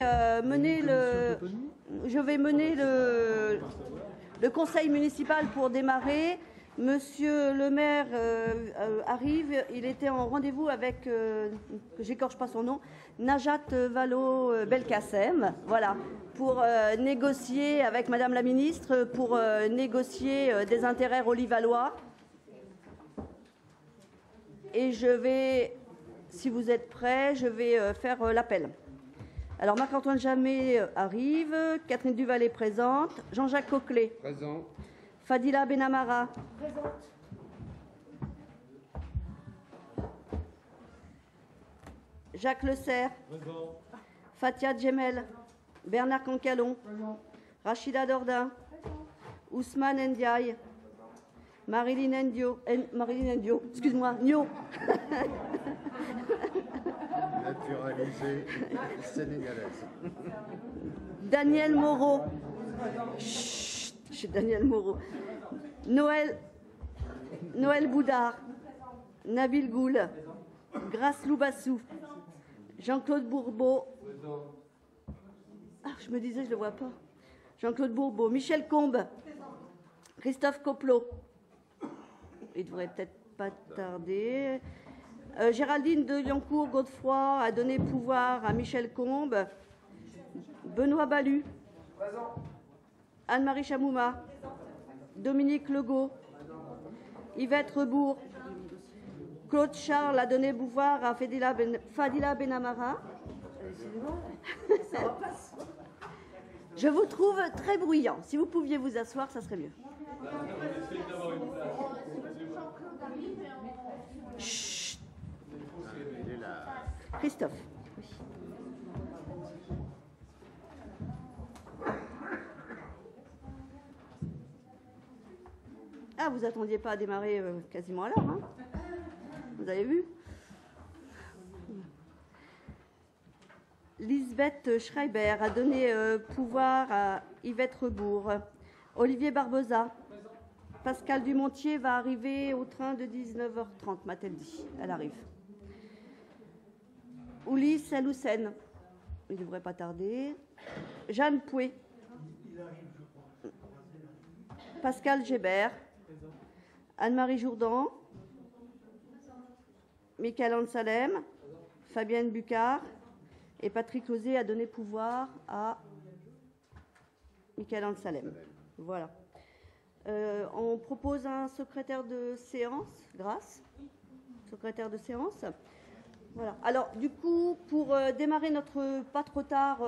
Je vais mener le conseil municipal pour démarrer. Monsieur le maire arrive. Il était en rendez-vous avec, que j'écorche pas son nom, Najat Vallaud-Belkacem. Voilà, pour négocier avec Madame la ministre, pour négocier des intérêts relivallois. Et je vais, si vous êtes prêts, je vais faire l'appel. Alors, Marc-Antoine Jamet arrive, Catherine Duval est présente, Jean-Jacques Coquelet. Présent. Fadila Benamara. Présente. Jacques Le Serre. Présent. Fatia Djemel. Bernard Cancalon. Présent. Rachida Dordain. Présent. Ousmane Ndiaye. Marilyn Ndio, excuse-moi, Nio. Naturalisée sénégalaise. Daniel Moreau. Chut, chez Daniel Moreau. Noël Boudard. Nabil Goul. Grace Loubassou. Jean-Claude Bourbeau. Ah, je me disais, je ne le vois pas. Jean-Claude Bourbeau. Michel Combes. Christophe Coplot. Il devrait peut-être pas tarder. Géraldine de Liancourt-Godefroy a donné pouvoir à Michel Combes. Benoît Balu. Présent. Anne-Marie Chamouma. Présent. Dominique Legault. Yvette Rebourg. Claude Charles a donné pouvoir à Fadila Benamara. Je vous trouve très bruyant. Si vous pouviez vous asseoir, ça serait mieux. Chut. Christophe. Oui. Ah, vous attendiez pas à démarrer quasiment à l'heure, hein? Vous avez vu? Lisbeth Schreiber a donné pouvoir à Yvette Rebourg. Olivier Barbosa. Pascal Dumontier va arriver au train de 19h30, m'a-t-elle dit. Elle arrive. Oulis Saloussen. Il ne devrait pas tarder. Jeanne Pouet. Pascal Gébert. Anne-Marie Jourdan. Michael Ansalem. Fabienne Bucard. Et Patrick Lozé a donné pouvoir à Michael Ansalem. Voilà. On propose un secrétaire de séance, grâce. Secrétaire de séance. Voilà. Alors, du coup, pour démarrer notre pas trop tard,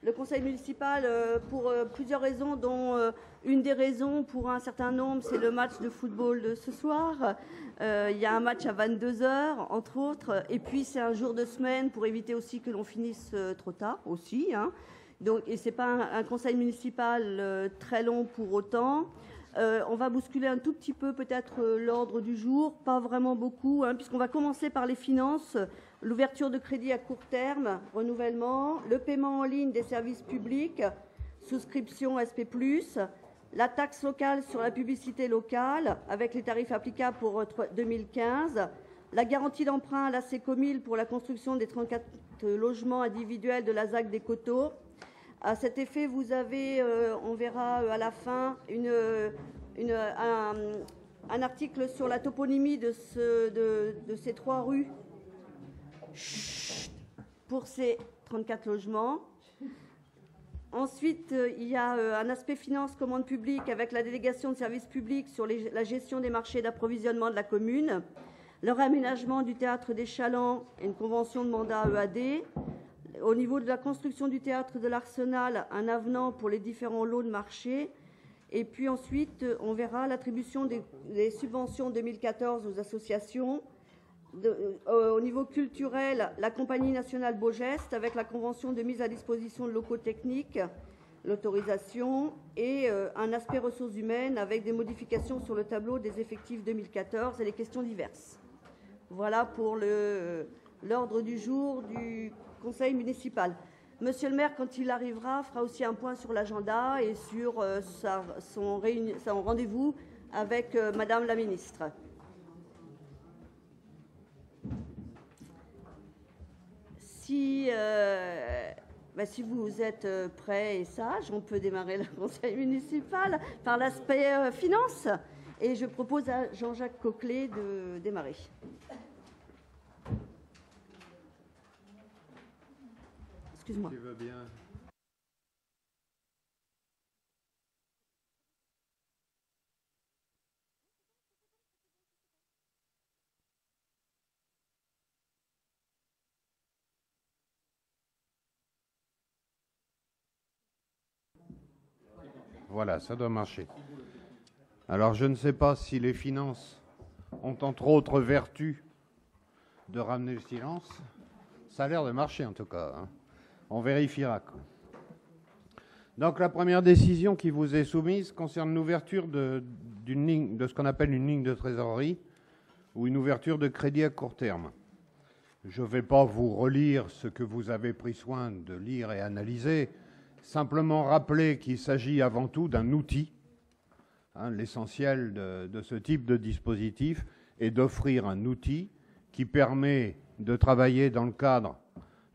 le conseil municipal, pour plusieurs raisons, dont une des raisons, pour un certain nombre, c'est le match de football de ce soir. Il y a un match à 22h, entre autres. Et puis, c'est un jour de semaine pour éviter aussi que l'on finisse trop tard, aussi, hein. Donc, et ce n'est pas un conseil municipal très long pour autant. On va bousculer un tout petit peu peut-être l'ordre du jour, pas vraiment beaucoup, hein, puisqu'on va commencer par les finances, l'ouverture de crédit à court terme, renouvellement, le paiement en ligne des services publics, souscription SP+, la taxe locale sur la publicité locale avec les tarifs applicables pour 2015, la garantie d'emprunt à la Sécomil pour la construction des 34 logements individuels de la ZAC des Coteaux. À cet effet, vous avez, on verra à la fin, un article sur la toponymie de ces 3 rues pour ces 34 logements. Ensuite, il y a un aspect finance, commande publique avec la délégation de services publics sur la gestion des marchés d'approvisionnement de la commune, le réaménagement du théâtre des Chalands et une convention de mandat EAD. Au niveau de la construction du théâtre de l'Arsenal, un avenant pour les différents lots de marché. Et puis ensuite, on verra l'attribution des subventions 2014 aux associations. Au niveau culturel, la Compagnie nationale Beaugeste avec la convention de mise à disposition de locaux techniques, l'autorisation et un aspect ressources humaines avec des modifications sur le tableau des effectifs 2014 et les questions diverses. Voilà pour l'ordre du jour du conseil municipal. Monsieur le maire, quand il arrivera, fera aussi un point sur l'agenda et sur son rendez-vous avec Madame la ministre. Si Bah, si vous êtes prêts et sages, on peut démarrer le conseil municipal par l'aspect finance. Et je propose à Jean-Jacques Coquelet de démarrer. Excuse-moi. Tu veux bien. Voilà, ça doit marcher. Alors, je ne sais pas si les finances ont entre autres vertu de ramener le silence. Ça a l'air de marcher en tout cas, hein. On vérifiera, quoi. Donc la première décision qui vous est soumise concerne l'ouverture d'une ligne, de ce qu'on appelle une ligne de trésorerie ou une ouverture de crédit à court terme. Je ne vais pas vous relire ce que vous avez pris soin de lire et analyser, simplement rappeler qu'il s'agit avant tout d'un outil. L'essentiel de ce type de dispositif est d'offrir un outil qui permet de travailler dans le cadre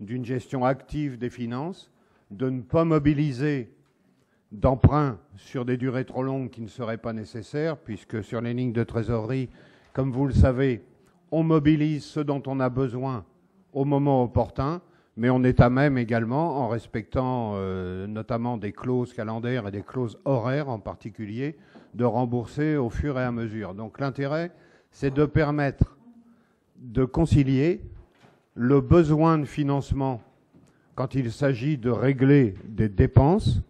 d'une gestion active des finances, de ne pas mobiliser d'emprunts sur des durées trop longues qui ne seraient pas nécessaires, puisque sur les lignes de trésorerie, comme vous le savez, on mobilise ce dont on a besoin au moment opportun, mais on est à même également, en respectant notamment des clauses calendaires et des clauses horaires en particulier, de rembourser au fur et à mesure. Donc l'intérêt, c'est de permettre de concilier le besoin de financement quand il s'agit de régler des dépenses,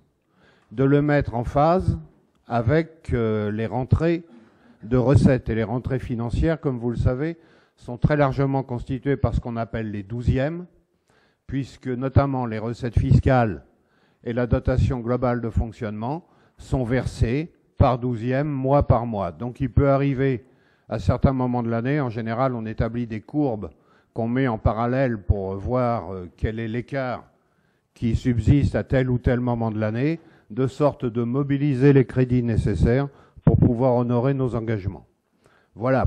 de le mettre en phase avec les rentrées de recettes. Et les rentrées financières, comme vous le savez, sont très largement constituées par ce qu'on appelle les 12e, puisque notamment les recettes fiscales et la dotation globale de fonctionnement sont versées par 12e, mois par mois. Donc il peut arriver à certains moments de l'année, en général on établit des courbes qu'on met en parallèle pour voir quel est l'écart qui subsiste à tel ou tel moment de l'année, de sorte de mobiliser les crédits nécessaires pour pouvoir honorer nos engagements. Voilà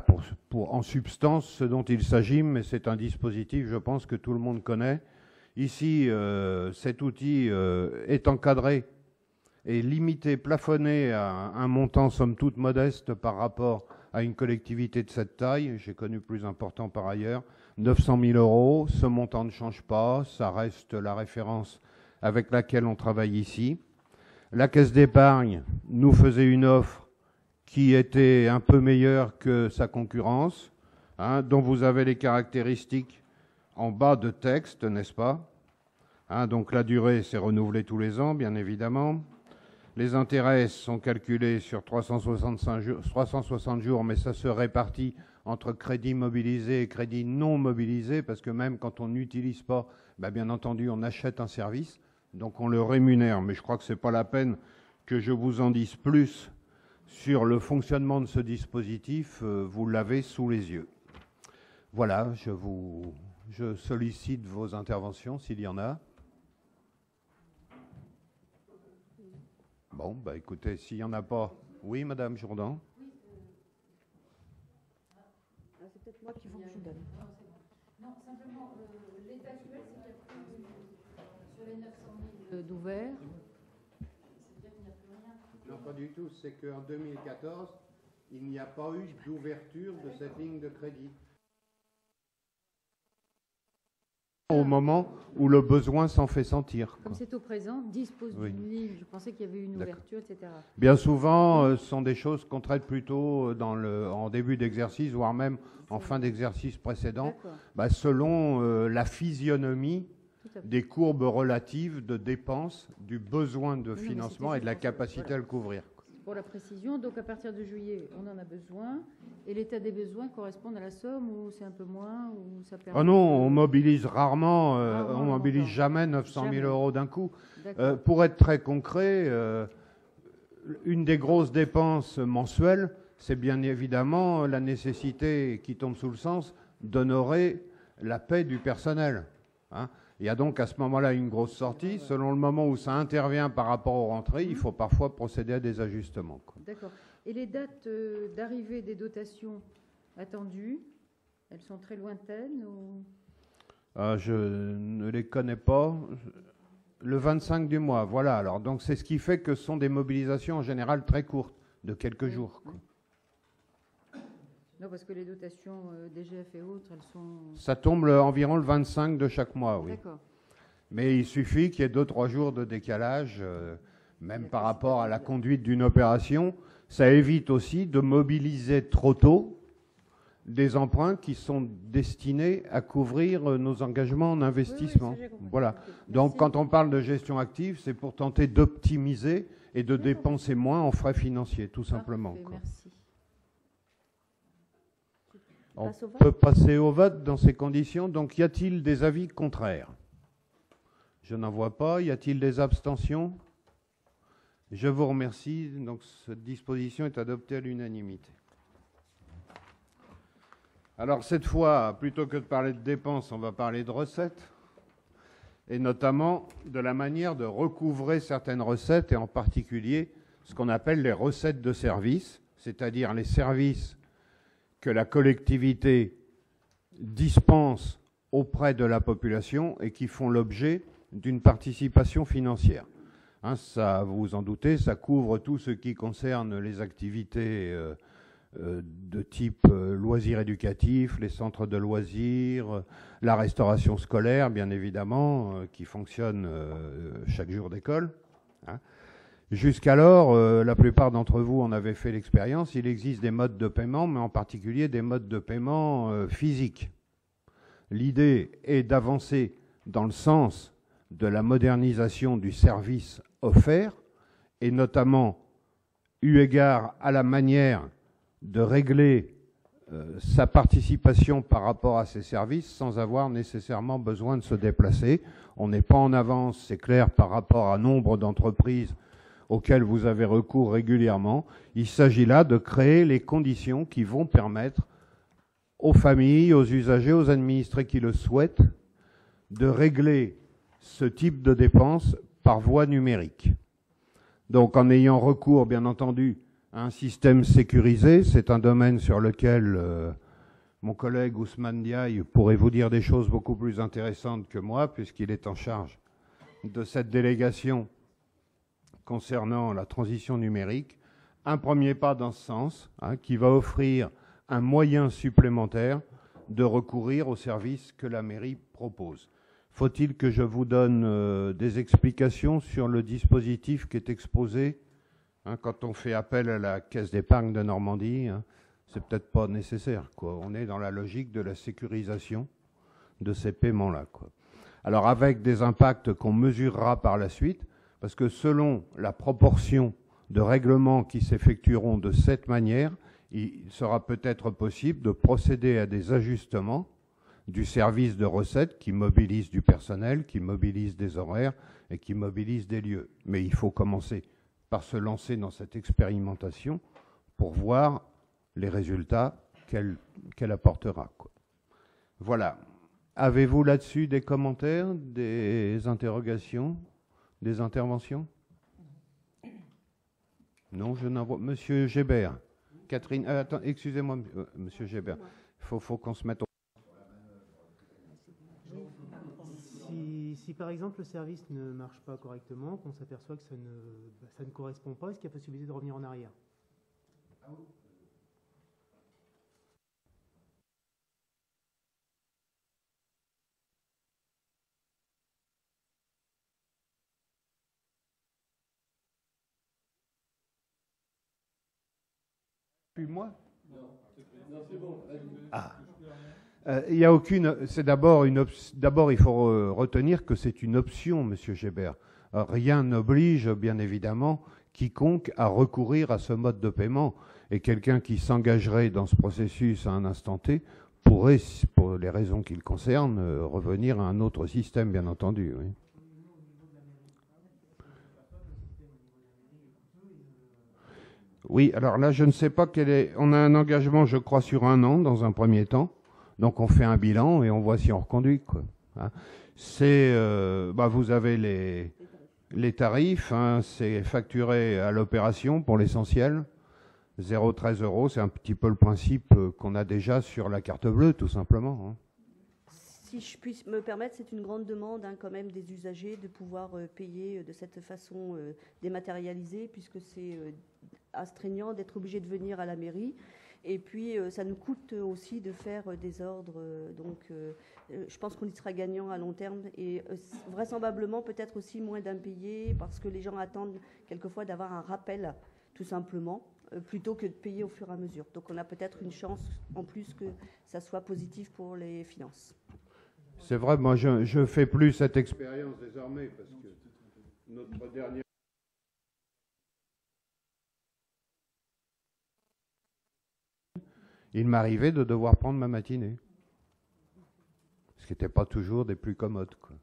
pour en substance ce dont il s'agit, mais c'est un dispositif, je pense, que tout le monde connaît. Ici, cet outil est encadré et limité, plafonné à un montant somme toute modeste par rapport à une collectivité de cette taille. J'ai connu plus important par ailleurs, 900 000 euros. Ce montant ne change pas, ça reste la référence avec laquelle on travaille ici. La Caisse d'épargne nous faisait une offre qui était un peu meilleure que sa concurrence, dont vous avez les caractéristiques en bas de texte, n'est-ce pas? Donc la durée, c'est renouvelé tous les ans, bien évidemment. Les intérêts sont calculés sur 360 jours, mais ça se répartit entre crédit mobilisé et crédit non mobilisé, parce que même quand on n'utilise pas, bien entendu, on achète un service, donc on le rémunère. Mais je crois que ce n'est pas la peine que je vous en dise plus sur le fonctionnement de ce dispositif. Vous l'avez sous les yeux. Voilà, je sollicite vos interventions s'il y en a. Bon, écoutez, s'il n'y en a pas... Oui, Madame Jourdan. C'est peut-être moi qu'il faut que je donne. Non, simplement, l'état actuel, c'est qu'il y a plus sur les 900 000 d'ouverts. C'est-à-dire qu'il n'y a plus rien. Non, pas du tout. C'est qu'en 2014, il n'y a pas eu d'ouverture de cette ligne de crédit. Au moment où le besoin s'en fait sentir. Comme c'est au présent, dispose d'une ligne. Je pensais qu'il y avait une ouverture, etc. Bien souvent, ce sont des choses qu'on traite plutôt en début d'exercice, voire même en fin d'exercice précédent, selon la physionomie des courbes relatives de dépenses, du besoin de financement et de la capacité à le couvrir. Pour la précision, donc à partir de juillet, on en a besoin. Et l'état des besoins correspond à la somme ou c'est un peu moins ou ça permet... Oh non, on mobilise rarement, on mobilise jamais 900 000 euros d'un coup. Pour être très concret, une des grosses dépenses mensuelles, c'est bien évidemment la nécessité qui tombe sous le sens d'honorer la paie du personnel. Il y a donc à ce moment-là une grosse sortie. Selon le moment où ça intervient par rapport aux rentrées, il faut parfois procéder à des ajustements. D'accord. Et les dates d'arrivée des dotations attendues, elles sont très lointaines ou... Je ne les connais pas. Le 25 du mois, voilà. Alors, donc, c'est ce qui fait que ce sont des mobilisations en général très courtes, de quelques jours, quoi. Non, parce que les dotations DGF et autres, elles sont... Ça tombe environ le 25 de chaque mois, oui. D'accord. Mais il suffit qu'il y ait 2-3 jours de décalage, même par rapport à la conduite d'une opération. Ça évite aussi de mobiliser trop tôt des emprunts qui sont destinés à couvrir nos engagements en investissement. Oui, ça, j'ai compris. Voilà. Ok. Donc, Merci. quand on parle de gestion active, c'est pour tenter d'optimiser et de dépenser moins en frais financiers, tout simplement, Parfait, quoi. merci. On Passe au vote. peut passer au vote dans ces conditions. Donc, y a-t-il des avis contraires? Je n'en vois pas. Y a-t-il des abstentions? Je vous remercie. Donc, cette disposition est adoptée à l'unanimité. Alors, cette fois, plutôt que de parler de dépenses, on va parler de recettes, et notamment de la manière de recouvrer certaines recettes, et en particulier ce qu'on appelle les recettes de services, c'est-à-dire les services que la collectivité dispense auprès de la population et qui font l'objet d'une participation financière. Hein, ça, vous vous en doutez, ça couvre tout ce qui concerne les activités de type loisirs éducatifs, les centres de loisirs, la restauration scolaire, bien évidemment, qui fonctionne chaque jour d'école. Hein. Jusqu'alors, la plupart d'entre vous en avaient fait l'expérience, il existe des modes de paiement, mais en particulier des modes de paiement physiques. L'idée est d'avancer dans le sens de la modernisation du service offert, et notamment eu égard à la manière de régler sa participation par rapport à ces services sans avoir nécessairement besoin de se déplacer. On n'est pas en avance, c'est clair, par rapport à nombre d'entreprises auxquelles vous avez recours régulièrement. Il s'agit là de créer les conditions qui vont permettre aux familles, aux usagers, aux administrés qui le souhaitent, de régler ce type de dépenses par voie numérique. Donc en ayant recours, bien entendu, à un système sécurisé, c'est un domaine sur lequel mon collègue Ousmane Diaye pourrait vous dire des choses beaucoup plus intéressantes que moi, puisqu'il est en charge de cette délégation concernant la transition numérique. Un premier pas dans ce sens, hein, qui va offrir un moyen supplémentaire de recourir aux services que la mairie propose. Faut-il que je vous donne des explications sur le dispositif qui est exposé, hein, quand on fait appel à la Caisse d'épargne de Normandie, hein, c'est peut-être pas nécessaire, quoi. On est dans la logique de la sécurisation de ces paiements-là, quoi. Alors avec des impacts qu'on mesurera par la suite, parce que selon la proportion de règlements qui s'effectueront de cette manière, il sera peut-être possible de procéder à des ajustements du service de recettes qui mobilise du personnel, qui mobilise des horaires et qui mobilise des lieux. Mais il faut commencer par se lancer dans cette expérimentation pour voir les résultats qu'elle apportera, quoi. Voilà. Avez-vous là-dessus des commentaires, des interrogations, des interventions? Non, je n'en vois. Monsieur Gébert. Catherine, attends, excusez-moi, monsieur Gébert. Il faut qu'on se mette au... Si par exemple le service ne marche pas correctement, qu'on s'aperçoit que ça ne correspond pas, est-ce qu'il y a possibilité de revenir en arrière? Puis moi? Non, c'est bon. Ah. Il y a aucune. C'est d'abord il faut retenir que c'est une option, monsieur Gébert. Rien n'oblige, bien évidemment, quiconque à recourir à ce mode de paiement. Et quelqu'un qui s'engagerait dans ce processus à un instant T pourrait, pour les raisons qui le concernent, revenir à un autre système, bien entendu. Oui. Oui, alors là, je ne sais pas quel est. On a un engagement, je crois, sur 1 an dans un premier temps. Donc on fait un bilan et on voit si on reconduit, quoi. Hein. C'est, vous avez les tarifs, hein, c'est facturé à l'opération pour l'essentiel. 0,13 €, c'est un petit peu le principe qu'on a déjà sur la carte bleue, tout simplement. Hein. si je puisse me permettre, c'est une grande demande quand même des usagers de pouvoir payer de cette façon dématérialisée, puisque c'est astreignant d'être obligé de venir à la mairie. Et puis, ça nous coûte aussi de faire des ordres. Donc, je pense qu'on y sera gagnant à long terme. Et vraisemblablement, peut-être aussi moins d'impayés, parce que les gens attendent quelquefois d'avoir un rappel, tout simplement, plutôt que de payer au fur et à mesure. Donc, on a peut-être une chance en plus que ça soit positif pour les finances. C'est vrai, moi, je fais plus cette expérience désormais, parce que notre dernier... Il m'arrivait de devoir prendre ma matinée. Ce qui n'était pas toujours des plus commodes, quoi.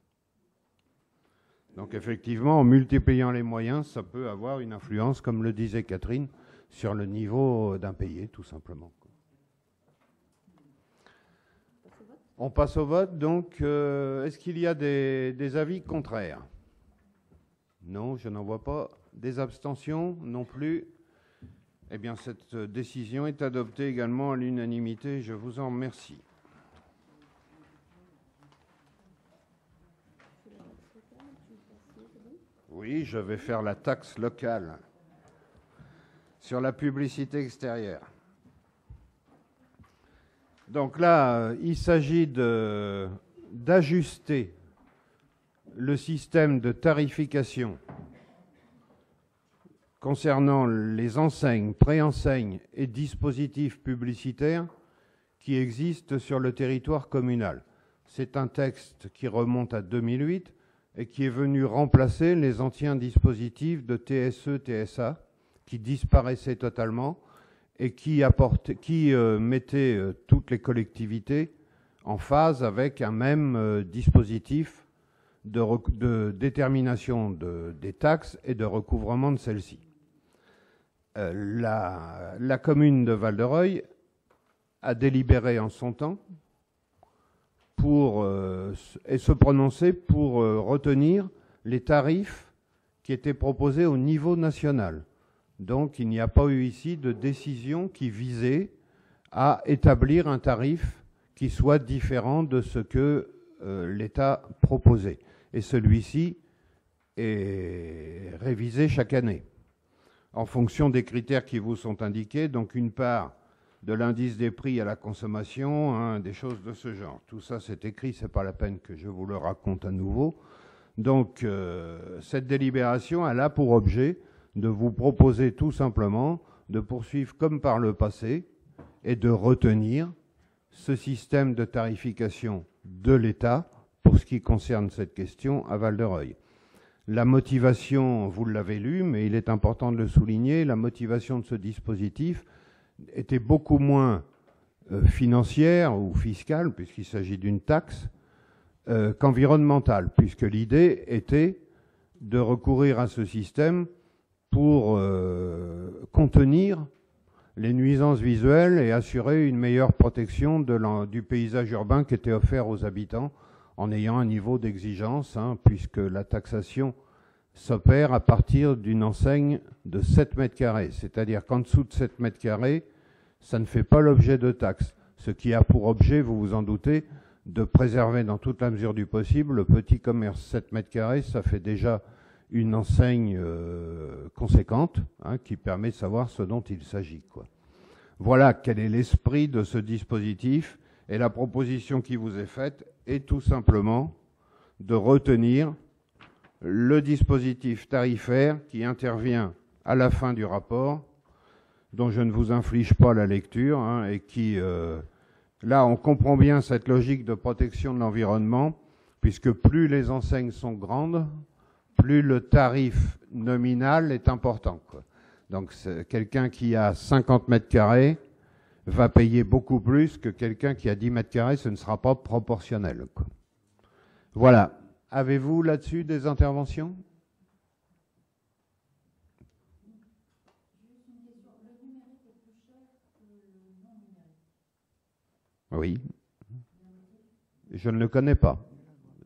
Donc effectivement, en multipliant les moyens, ça peut avoir une influence, comme le disait Catherine, sur le niveau d'impayé, tout simplement. On passe au vote, donc est-ce qu'il y a des avis contraires? Non, je n'en vois pas. Des abstentions? Non plus. Eh bien, cette décision est adoptée également à l'unanimité. Je vous en remercie. Oui, je vais faire la taxe locale sur la publicité extérieure. Donc là, il s'agit d'ajuster le système de tarification concernant les enseignes, préenseignes et dispositifs publicitaires qui existent sur le territoire communal. C'est un texte qui remonte à 2008 et qui est venu remplacer les anciens dispositifs de TSE, TSA, qui disparaissaient totalement et qui mettaient toutes les collectivités en phase avec un même dispositif de détermination des taxes et de recouvrement de celles-ci. La commune de Val-de-Reuil a délibéré en son temps et se prononcer pour retenir les tarifs qui étaient proposés au niveau national. Donc il n'y a pas eu ici de décision qui visait à établir un tarif qui soit différent de ce que l'État proposait. Et celui-ci est révisé chaque année en fonction des critères qui vous sont indiqués, donc une part de l'indice des prix à la consommation, hein, des choses de ce genre. Tout ça, c'est écrit, c'est pas la peine que je vous le raconte à nouveau. Donc, cette délibération, elle a pour objet de vous proposer tout simplement de poursuivre comme par le passé et de retenir ce système de tarification de l'État pour ce qui concerne cette question à Val-de-Reuil. La motivation, vous l'avez lu, mais il est important de le souligner, la motivation de ce dispositif était beaucoup moins financière ou fiscale, puisqu'il s'agit d'une taxe, qu'environnementale, puisque l'idée était de recourir à ce système pour contenir les nuisances visuelles et assurer une meilleure protection du paysage urbain qui était offert aux habitants en ayant un niveau d'exigence, hein, puisque la taxation s'opère à partir d'une enseigne de 7 mètres carrés. C'est-à-dire qu'en dessous de 7 mètres carrés, ça ne fait pas l'objet de taxes. Ce qui a pour objet, vous vous en doutez, de préserver dans toute la mesure du possible le petit commerce. 7 mètres carrés, ça fait déjà une enseigne conséquente, hein, qui permet de savoir ce dont il s'agit, quoi. Voilà quel est l'esprit de ce dispositif, et la proposition qui vous est faite est tout simplement de retenir le dispositif tarifaire qui intervient à la fin du rapport, dont je ne vous inflige pas la lecture, hein, et qui, là, on comprend bien cette logique de protection de l'environnement, puisque plus les enseignes sont grandes, plus le tarif nominal est important, quoi. Donc, quelqu'un qui a 50 mètres carrés va payer beaucoup plus que quelqu'un qui a 10 mètres carrés, ce ne sera pas proportionnel, quoi. Voilà. Avez-vous là-dessus des interventions? Oui. Je ne le connais pas.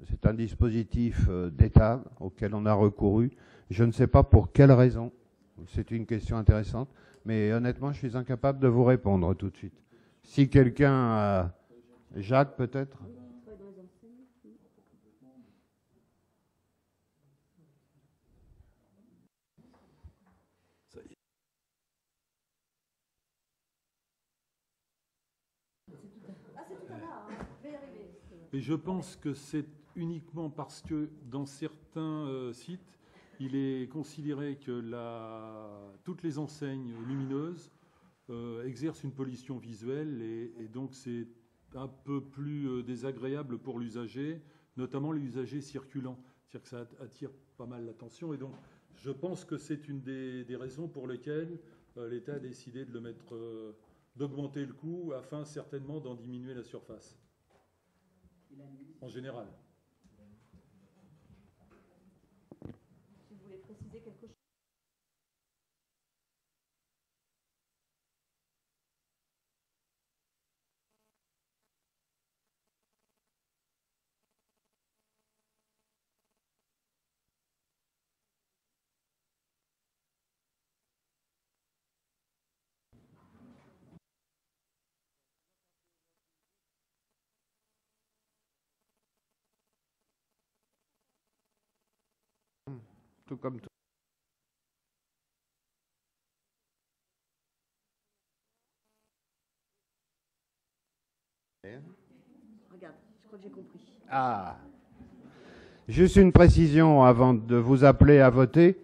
C'est un dispositif d'État auquel on a recouru. Je ne sais pas pour quelle raison. C'est une question intéressante. Mais honnêtement, je suis incapable de vous répondre tout de suite. Si quelqu'un a... Jacques, peut-être? Et je pense que c'est uniquement parce que dans certains sites, il est considéré que toutes les enseignes lumineuses exercent une pollution visuelle et donc c'est un peu plus désagréable pour l'usager, notamment l'usager circulant. C'est-à-dire que ça attire pas mal l'attention et donc je pense que c'est une des raisons pour lesquelles l'État a décidé de le mettre, d'augmenter le coût afin certainement d'en diminuer la surface. En général. Si vous voulez préciser quelque chose. Tout comme tout. Regarde, je crois que j'ai compris. Ah. Juste une précision avant de vous appeler à voter.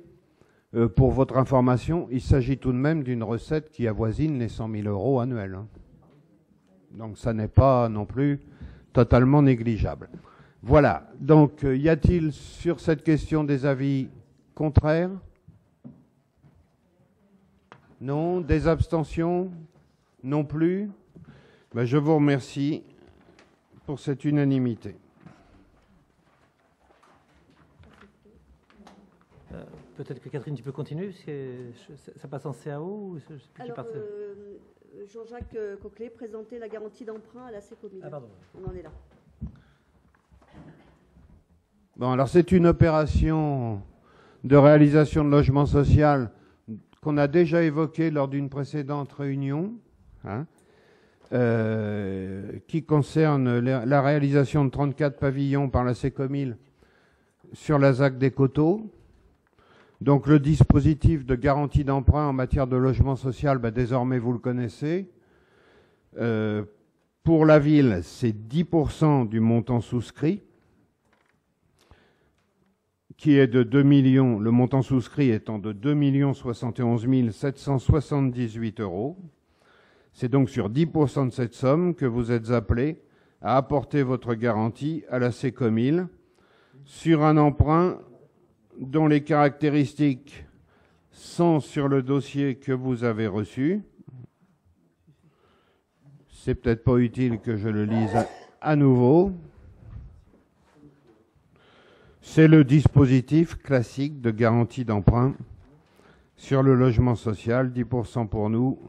Pour votre information, il s'agit tout de même d'une recette qui avoisine les 100 000 € annuels. Hein. Donc ça n'est pas non plus totalement négligeable. Voilà. Donc y a-t-il sur cette question des avis contraires? Non. Des abstentions? Non plus. Ben, je vous remercie pour cette unanimité. Peut-être que Catherine, tu peux continuer, parce que ça passe en CAO ou je sais plus qui Alors, passe. Jean-Jacques Coquelet présentait la garantie d'emprunt à la CECOMIL. Ah, pardon. On en est là. Bon, alors c'est une opération de réalisation de logement social qu'on a déjà évoquée lors d'une précédente réunion, hein, qui concerne la réalisation de 34 pavillons par la CECOMIL sur la ZAC des Coteaux. Donc le dispositif de garantie d'emprunt en matière de logement social, désormais vous le connaissez. Pour la ville, c'est 10% du montant souscrit, qui est de 2 millions, le montant souscrit étant de 2 071 778 €. C'est donc sur 10% de cette somme que vous êtes appelé à apporter votre garantie à la CECOMIL sur un emprunt dont les caractéristiques sont sur le dossier que vous avez reçu. C'est peut-être pas utile que je le lise à nouveau. C'est le dispositif classique de garantie d'emprunt sur le logement social, 10% pour nous.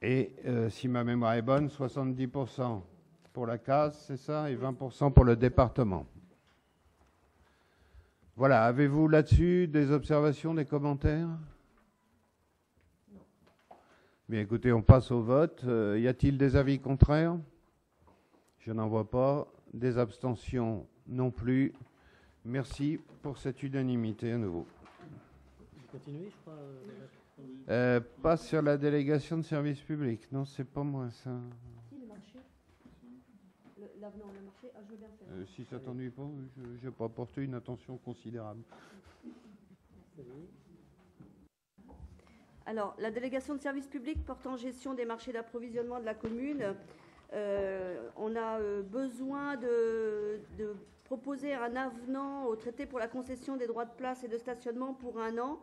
Et si ma mémoire est bonne, 70% pour la case, c'est ça, et 20% pour le département. Voilà, avez-vous là-dessus des observations, des commentaires? Bien, écoutez, on passe au vote. Y a-t-il des avis contraires? Je n'en vois pas. Des abstentions non plus. Merci pour cette unanimité à nouveau. Continuer, je crois. Pas sur la délégation de service public. Non, c'est pas moi, ça. Si, le marché. L'avenant, le marché, je veux bien faire. Si ça t'ennuie pas, je n'ai pas porté une attention considérable. Alors, la délégation de service public portant gestion des marchés d'approvisionnement de la commune, on a besoin de proposer un avenant au traité pour la concession des droits de place et de stationnement pour 1 an,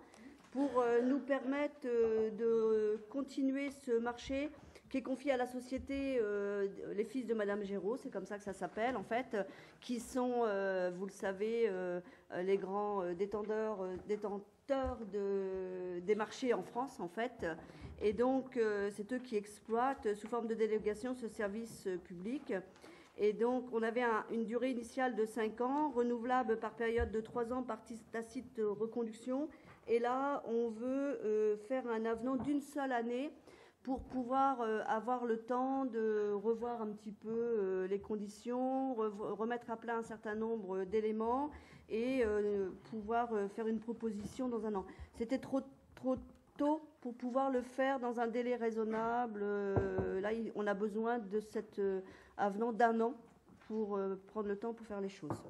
pour nous permettre de continuer ce marché qui est confié à la société les fils de Madame Géraud, c'est comme ça que ça s'appelle en fait, qui sont, vous le savez, les grands détenteurs des marchés en France en fait. Et donc c'est eux qui exploitent sous forme de délégation ce service public. Et donc on avait une durée initiale de 5 ans, renouvelable par période de 3 ans par tacite reconduction. Et là on veut faire un avenant d'une seule année pour pouvoir avoir le temps de revoir un petit peu les conditions, remettre à plat un certain nombre d'éléments et pouvoir faire une proposition dans 1 an. C'était trop tôt pour pouvoir le faire dans un délai raisonnable. Là, on a besoin de cet avenant d'1 an pour prendre le temps pour faire les choses.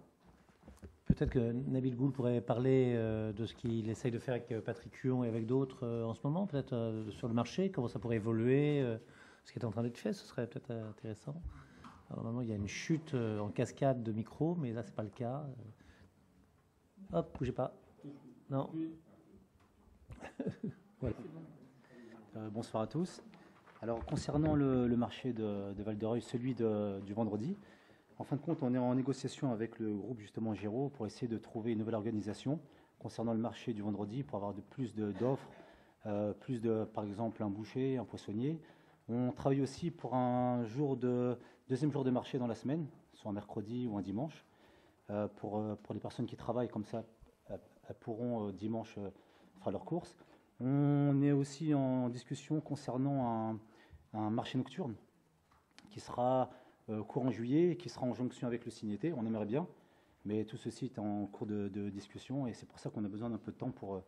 Peut-être que Nabil Goul pourrait parler de ce qu'il essaye de faire avec Patrick Huon et avec d'autres en ce moment, peut-être sur le marché, comment ça pourrait évoluer, ce qui est en train d'être fait, ce serait peut-être intéressant. Alors, normalement, il y a une chute en cascade de micros, mais là, ce n'est pas le cas. Hop, bougez pas. Non. Voilà. Bonsoir à tous. Alors, concernant le marché de Val-de-Reuil, celui du vendredi, en fin de compte, on est en négociation avec le groupe justement Giraud pour essayer de trouver une nouvelle organisation concernant le marché du vendredi pour avoir plus d'offres, plus de, par exemple, un boucher, un poissonnier. On travaille aussi pour deuxième jour de marché dans la semaine, soit un mercredi ou un dimanche. Pour les personnes qui travaillent comme ça, elles pourront dimanche faire leurs courses. On est aussi en discussion concernant un marché nocturne qui sera courant juillet, qui sera en jonction avec le Signété. On aimerait bien, mais tout ceci est en cours de discussion et c'est pour ça qu'on a besoin d'un peu de temps pour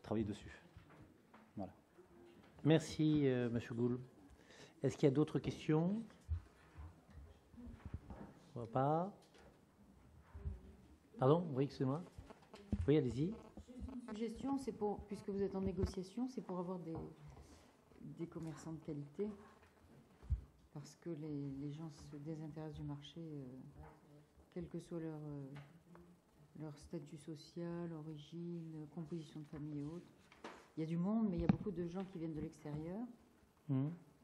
travailler dessus. Voilà. Merci, Monsieur Goul. Est-ce qu'il y a d'autres questions? On voit pas. Pardon? Oui, excusez-moi. Oui, allez-y. Suggestion, c'est pour, puisque vous êtes en négociation, c'est pour avoir des commerçants de qualité, parce que les gens se désintéressent du marché, quel que soit leur statut social, origine, composition de famille et autres. Il y a du monde, mais il y a beaucoup de gens qui viennent de l'extérieur,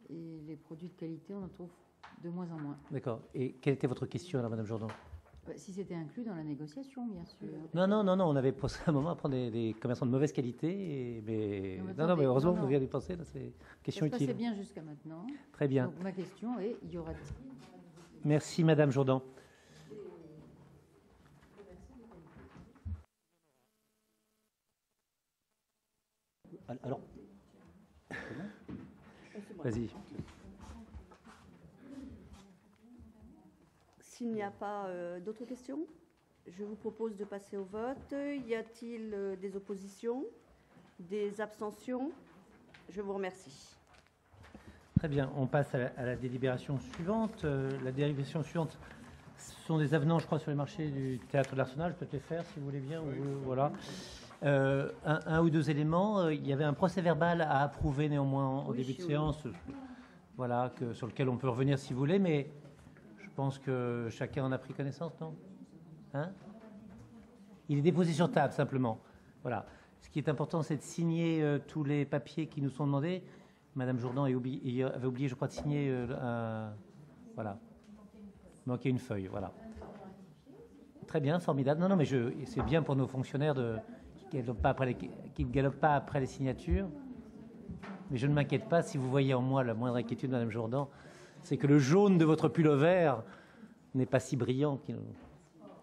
et les produits de qualité, on en trouve de moins en moins. D'accord. Et quelle était votre question, alors, Madame Jourdan? Si c'était inclus dans la négociation, bien sûr. Non, on avait pensé un moment à prendre des commerçants de mauvaise qualité, mais Non, mais heureusement que vous venez d'y penser, c'est une question ça se utile. passait bien jusqu'à maintenant. Très bien. Donc ma question est, y aura-t-il... Merci Madame Jourdan. Alors, Vas-y. S'il n'y a pas d'autres questions, je vous propose de passer au vote. Y a-t-il des oppositions, des abstentions? Je vous remercie. Très bien, on passe à la délibération suivante. La délibération suivante, ce sont des avenants, je crois, sur les marchés du Théâtre de l'Arsenal. Je peux te les faire, si vous voulez bien. Voilà. Un ou deux éléments. Il y avait un procès-verbal à approuver néanmoins en début de séance, voilà, sur lequel on peut revenir si vous voulez, mais je pense que chacun en a pris connaissance, non? Hein? Il est déposé sur table, simplement. Voilà. Ce qui est important, c'est de signer tous les papiers qui nous sont demandés. Madame Jourdan avait oublié, je crois, de signer voilà. Il manquait une feuille, voilà. Très bien, formidable. Non, mais c'est bien pour nos fonctionnaires qui ne galopent pas après les signatures. Mais je ne m'inquiète pas, si vous voyez en moi la moindre inquiétude, Madame Jourdan, c'est que le jaune de votre pull-over n'est pas si brillant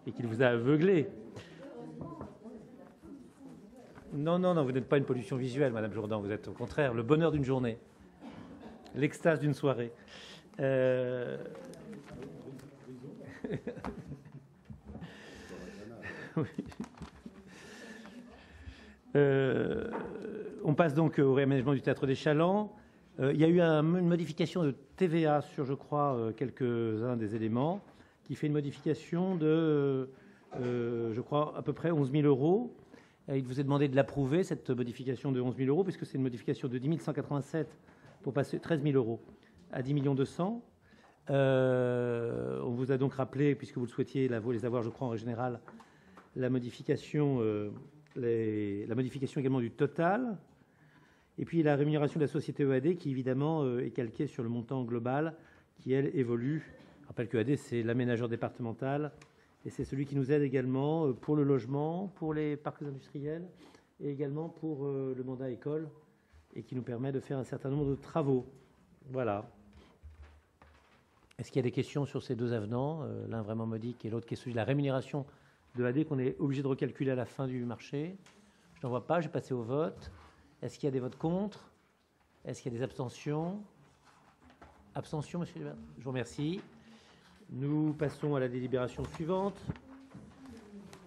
et qu'il vous a aveuglé. Non, vous n'êtes pas une pollution visuelle, Madame Jourdan, vous êtes au contraire le bonheur d'une journée, l'extase d'une soirée. Oui. On passe donc au réaménagement du Théâtre des Chalands. Il y a eu une modification de TVA sur, je crois, quelques-uns des éléments, qui fait une modification de, je crois, à peu près 11 000 euros. Il vous est demandé de l'approuver, cette modification de 11 000 euros, puisque c'est une modification de 10 187 pour passer 13 000 euros à 10 200 000. On vous a donc rappelé, puisque vous le souhaitiez, les avoir, je crois, en général, la modification également du total. Et puis la rémunération de la société EAD, qui évidemment est calquée sur le montant global, qui, elle, évolue. Je rappelle que EAD, c'est l'aménageur départemental, et c'est celui qui nous aide également pour le logement, pour les parcs industriels, et également pour le mandat école, et qui nous permet de faire un certain nombre de travaux. Voilà. Est-ce qu'il y a des questions sur ces deux avenants, l'un vraiment modique et l'autre qui est celui de la rémunération de l'EAD qu'on est obligé de recalculer à la fin du marché? Je n'en vois pas, je vais passer au vote. Est-ce qu'il y a des votes contre? Est-ce qu'il y a des abstentions? Abstention, monsieur Lebert? Je vous remercie. Nous passons à la délibération suivante.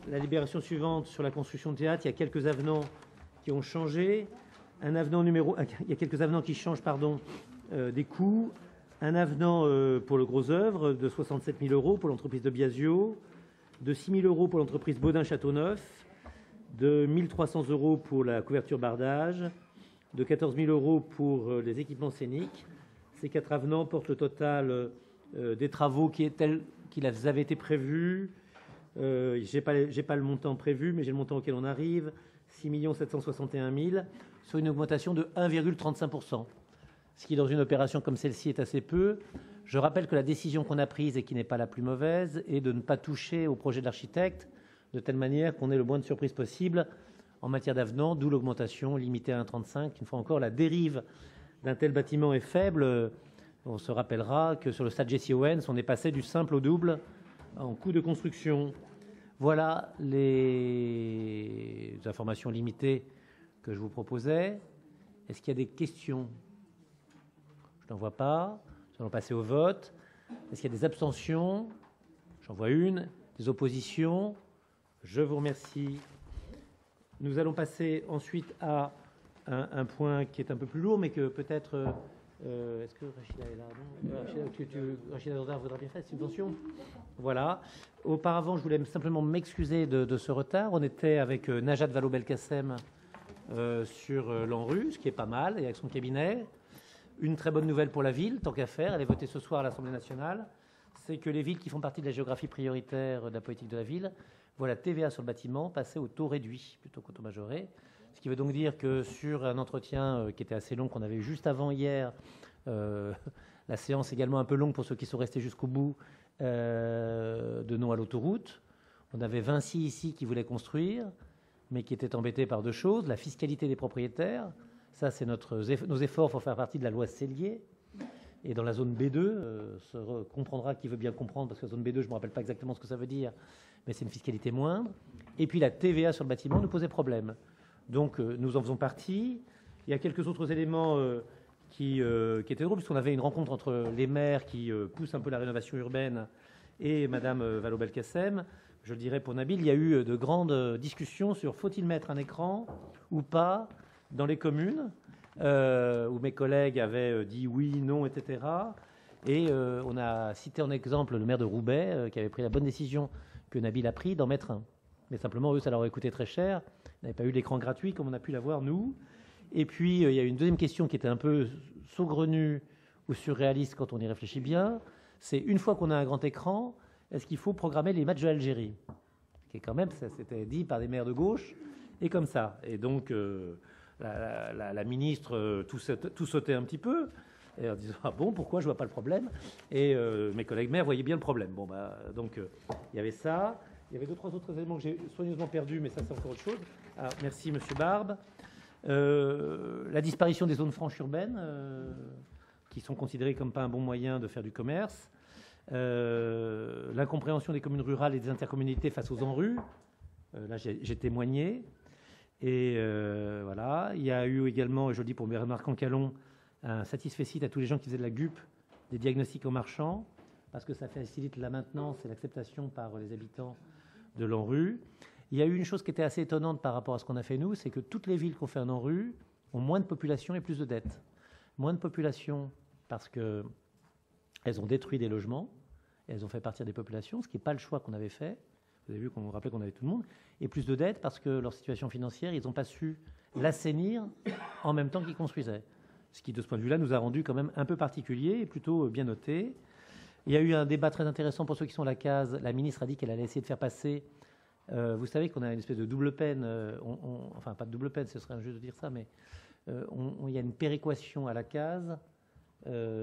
La délibération suivante sur la construction de théâtre, il y a quelques avenants qui ont changé. Il y a quelques avenants qui changent, pardon, des coûts. Un avenant pour le gros œuvre de 67 000 € pour l'entreprise de Biasio, de 6 000 € pour l'entreprise Baudin-Châteauneuf, de 1 300 € pour la couverture bardage, de 14 000 € pour les équipements scéniques. Ces 4 avenants portent le total des travaux qui avaient été prévus. J'ai pas le montant prévu, mais j'ai le montant auquel on arrive, 6 761 000, soit une augmentation de 1,35%. Ce qui, dans une opération comme celle-ci, est assez peu. Je rappelle que la décision qu'on a prise, et qui n'est pas la plus mauvaise, est de ne pas toucher au projet de l'architecte, de telle manière qu'on ait le moins de surprises possible en matière d'avenant, d'où l'augmentation limitée à 1,35. Une fois encore, la dérive d'un tel bâtiment est faible. On se rappellera que sur le stade Jesse Owens, on est passé du simple au double en coût de construction. Voilà les informations limitées que je vous proposais. Est-ce qu'il y a des questions? Je n'en vois pas. Nous allons passer au vote. Est-ce qu'il y a des abstentions? J'en vois une. Des oppositions? Je vous remercie. Nous allons passer ensuite à un point qui est un peu plus lourd, mais que peut-être... est-ce que Rachida est là? Rachida Dordard voudra bien faire cette subvention. Voilà. Auparavant, je voulais simplement m'excuser de ce retard. On était avec Najat Vallaud-Belkacem sur l'ANRU, ce qui est pas mal, et avec son cabinet. Une très bonne nouvelle pour la ville, tant qu'à faire, elle est votée ce soir à l'Assemblée nationale, c'est que les villes qui font partie de la géographie prioritaire de la politique de la ville voient la TVA sur le bâtiment passer au taux réduit plutôt qu'au taux majoré. Ce qui veut donc dire que sur un entretien qui était assez long, qu'on avait eu juste avant hier, la séance également un peu longue pour ceux qui sont restés jusqu'au bout, de non à l'autoroute. On avait Vinci ici qui voulait construire, mais qui était embêté par 2 choses. La fiscalité des propriétaires, ça c'est nos efforts pour faire partie de la loi Cellier. Et dans la zone B2, se comprendra qui veut bien comprendre, parce que la zone B2, je ne me rappelle pas exactement ce que ça veut dire, mais c'est une fiscalité moindre. Et puis la TVA sur le bâtiment nous posait problème. Donc nous en faisons partie. Il y a quelques autres éléments qui étaient drôles, puisqu'on avait une rencontre entre les maires qui poussent un peu la rénovation urbaine et Madame Vallaud-Belkacem. Je le dirais pour Nabil, il y a eu de grandes discussions sur faut-il mettre un écran ou pas dans les communes, où mes collègues avaient dit oui, non, etc. Et on a cité en exemple le maire de Roubaix, qui avait pris la bonne décision que Nabil a pris d'en mettre un. Mais simplement, eux, ça leur aurait coûté très cher. Ils n'avaient pas eu l'écran gratuit comme on a pu l'avoir, nous. Et puis, il y a une deuxième question qui était un peu saugrenue ou surréaliste quand on y réfléchit bien. C'est une fois qu'on a un grand écran, est-ce qu'il faut programmer les matchs de l'Algérie? Qui est quand même, ça s'était dit par des maires de gauche, et comme ça. Et donc, la ministre tout sautait un petit peu, et en disant « Ah bon, pourquoi je ne vois pas le problème ?» Et mes collègues maires voyaient bien le problème. Bon, donc, il y avait ça. Il y avait 2-3 autres éléments que j'ai soigneusement perdus, mais ça, c'est encore autre chose. Alors, merci, Monsieur Barbe. La disparition des zones franches urbaines, qui sont considérées comme pas un bon moyen de faire du commerce. L'incompréhension des communes rurales et des intercommunalités face aux ANRU. Là, j'ai témoigné. Et voilà. Il y a eu également, je le dis pour Bernard Cancalon, un satisfecit à tous les gens qui faisaient de la GUP, des diagnostics aux marchands, parce que ça facilite la maintenance et l'acceptation par les habitants de l'ANRU. Il y a eu une chose qui était assez étonnante par rapport à ce qu'on a fait nous, c'est que toutes les villes qu'on fait en ANRU ont moins de population et plus de dettes. Moins de population parce qu'elles ont détruit des logements, et elles ont fait partir des populations, ce qui n'est pas le choix qu'on avait fait. Vous avez vu qu'on nous rappelait qu'on avait tout le monde. Et plus de dettes parce que leur situation financière, ils n'ont pas su l'assainir en même temps qu'ils construisaient. Ce qui, de ce point de vue-là, nous a rendu quand même un peu particulier et plutôt bien noté. Il y a eu un débat très intéressant pour ceux qui sont à la case. La ministre a dit qu'elle allait essayer de faire passer... vous savez qu'on a une espèce de double peine, enfin pas de double peine, ce serait injuste de dire ça, mais il y a une péréquation à la case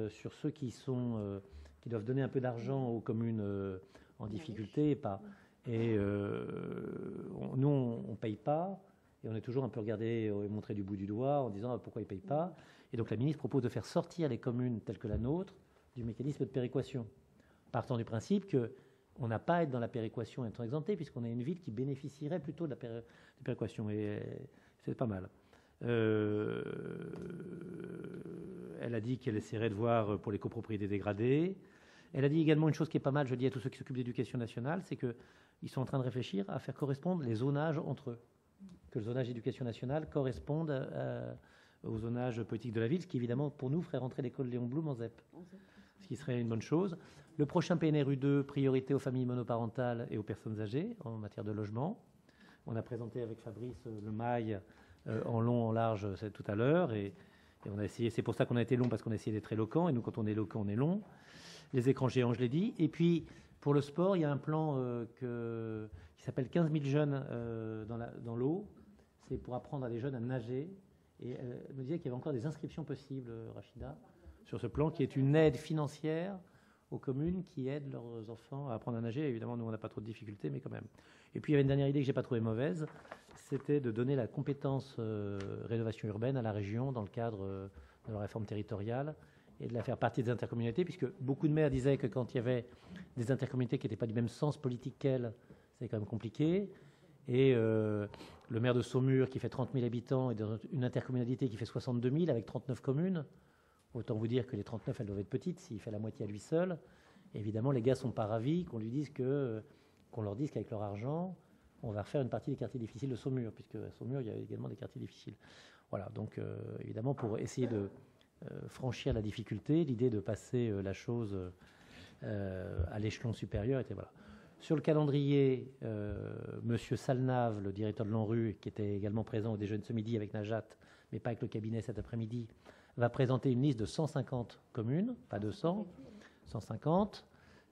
sur ceux qui doivent donner un peu d'argent aux communes en difficulté et pas. Et nous, on ne paye pas, et on est toujours un peu regardé et montré du bout du doigt en disant pourquoi ils ne payent pas. Et donc la ministre propose de faire sortir les communes telles que la nôtre du mécanisme de péréquation, partant du principe qu'on n'a pas à être dans la péréquation et être exempté, puisqu'on a une ville qui bénéficierait plutôt de la péréquation, et c'est pas mal. Elle a dit qu'elle essaierait de voir pour les copropriétés dégradées. Elle a dit également une chose qui est pas mal, je dis à tous ceux qui s'occupent d'éducation nationale, c'est qu'ils sont en train de réfléchir à faire correspondre les zonages entre eux. que le zonage éducation nationale corresponde au zonage politique de la ville, ce qui évidemment pour nous ferait rentrer l'école Léon Blum en ZEP, ce qui serait une bonne chose. Le prochain PNRU 2, priorité aux familles monoparentales et aux personnes âgées en matière de logement. On a présenté avec Fabrice le mail en long, en large tout à l'heure, et on a essayé, c'est pour ça qu'on a été long, parce qu'on a essayé d'être éloquent, et nous quand on est éloquent, on est long. Les écrans géants, je l'ai dit. Et puis, pour le sport, il y a un plan qui s'appelle 15 000 jeunes dans l'eau. C'est pour apprendre à des jeunes à nager. Et elle me disait qu'il y avait encore des inscriptions possibles, Rachida, sur ce plan, qui est une aide financière aux communes qui aident leurs enfants à apprendre à nager. Évidemment, nous, on n'a pas trop de difficultés, mais quand même. Et puis, il y avait une dernière idée que je n'ai pas trouvée mauvaise, c'était de donner la compétence rénovation urbaine à la région dans le cadre de la réforme territoriale et de la faire partie des intercommunalités, puisque beaucoup de maires disaient que quand il y avait des intercommunalités qui n'étaient pas du même sens politique qu'elles, c'est quand même compliqué. Et le maire de Saumur, qui fait 30 000 habitants, et dans une intercommunalité qui fait 62 000 avec 39 communes, autant vous dire que les 39, elles doivent être petites s'il fait la moitié à lui seul. Et évidemment, les gars ne sont pas ravis qu'on leur dise qu'avec leur argent, on va refaire une partie des quartiers difficiles de Saumur, puisque à Saumur, il y a également des quartiers difficiles. Voilà, donc évidemment, pour essayer de franchir la difficulté, l'idée de passer la chose à l'échelon supérieur était voilà. Sur le calendrier, Monsieur Salnave, le directeur de l'ANRU, qui était également présent au déjeuner ce midi avec Najat, mais pas avec le cabinet cet après-midi, va présenter une liste de 150 communes, pas 200, 150.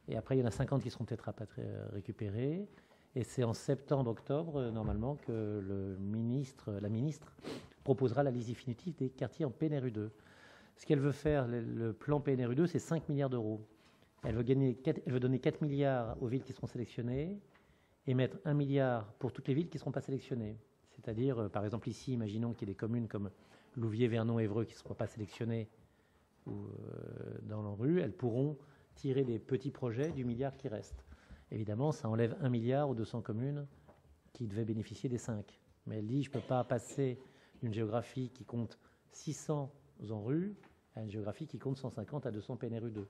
Et après, il y en a 50 qui seront peut-être récupérées. Et c'est en septembre-octobre, normalement, que la ministre proposera la liste définitive des quartiers en PNRU 2. Ce qu'elle veut faire, le plan PNRU 2, c'est 5 milliards d'euros. Elle veut donner 4 milliards aux villes qui seront sélectionnées et mettre 1 milliard pour toutes les villes qui ne seront pas sélectionnées. C'est-à-dire, par exemple, ici, imaginons qu'il y ait des communes comme Louviers, Vernon, Évreux qui ne seront pas sélectionnées dans l'ANRU, elles pourront tirer des petits projets du milliard qui reste. Évidemment, ça enlève 1 milliard aux 200 communes qui devaient bénéficier des 5. Mais elle dit, je ne peux pas passer d'une géographie qui compte 600 ANRU à une géographie qui compte 150 à 200 PNRU 2.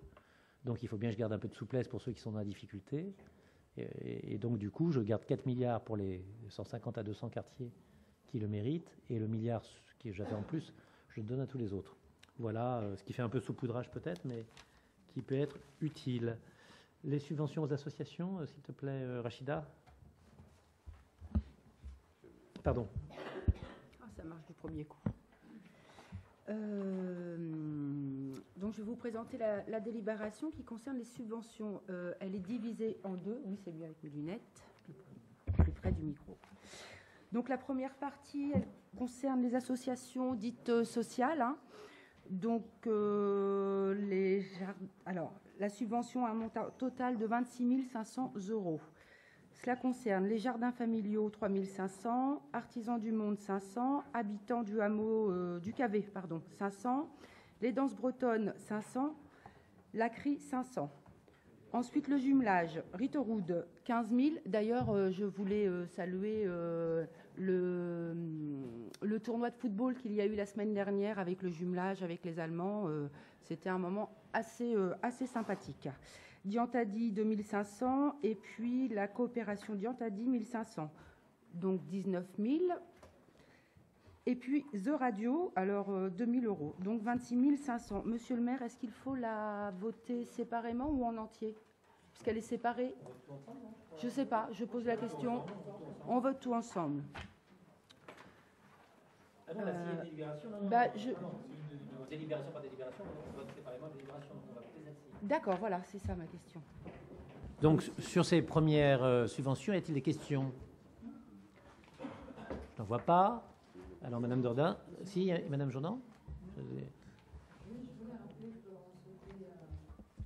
Donc il faut bien que je garde un peu de souplesse pour ceux qui sont dans la difficulté. Et donc du coup, je garde 4 milliards pour les 150 à 200 quartiers qui le méritent, et le milliard que j'avais en plus, je le donne à tous les autres. Voilà, ce qui fait un peu saupoudrage peut-être, mais qui peut être utile. Les subventions aux associations, s'il te plaît, Rachida. Pardon. Ah, ça marche du premier coup. Donc, je vais vous présenter la délibération qui concerne les subventions. Elle est divisée en deux. Oui, c'est mieux avec mes lunettes, plus près du micro. Donc, la première partie, elle concerne les associations dites sociales. Hein. Donc, alors, la subvention a un montant total de 26 500 €. Cela concerne les jardins familiaux, 3 500, artisans du monde, 500, habitants du hameau du Cavé, 500, les danses bretonnes, 500, la CRI, 500. Ensuite, le jumelage, Ritterud, 15 000. D'ailleurs, je voulais saluer le tournoi de football qu'il y a eu la semaine dernière avec le jumelage, avec les Allemands. C'était un moment assez sympathique. Diantadi, 2500, et puis la coopération Diantadi, 1500. Donc 19 000. Et puis The Radio, alors 2 000 €, donc 26 500. Monsieur le maire, est-ce qu'il faut la voter séparément ou en entier? Puisqu'elle est séparée. Je ne sais pas, je pose la question. On vote tout ensemble. Ah non, là, s'il y a une délibération, non, délibération par délibération, on vote séparément délibération, donc on va voter celle-ci. D'accord, voilà, c'est ça ma question. Donc, sur ces premières subventions, y a-t-il des questions? Je n'en vois pas. Alors, Madame Dordain, si, Madame Jourdan?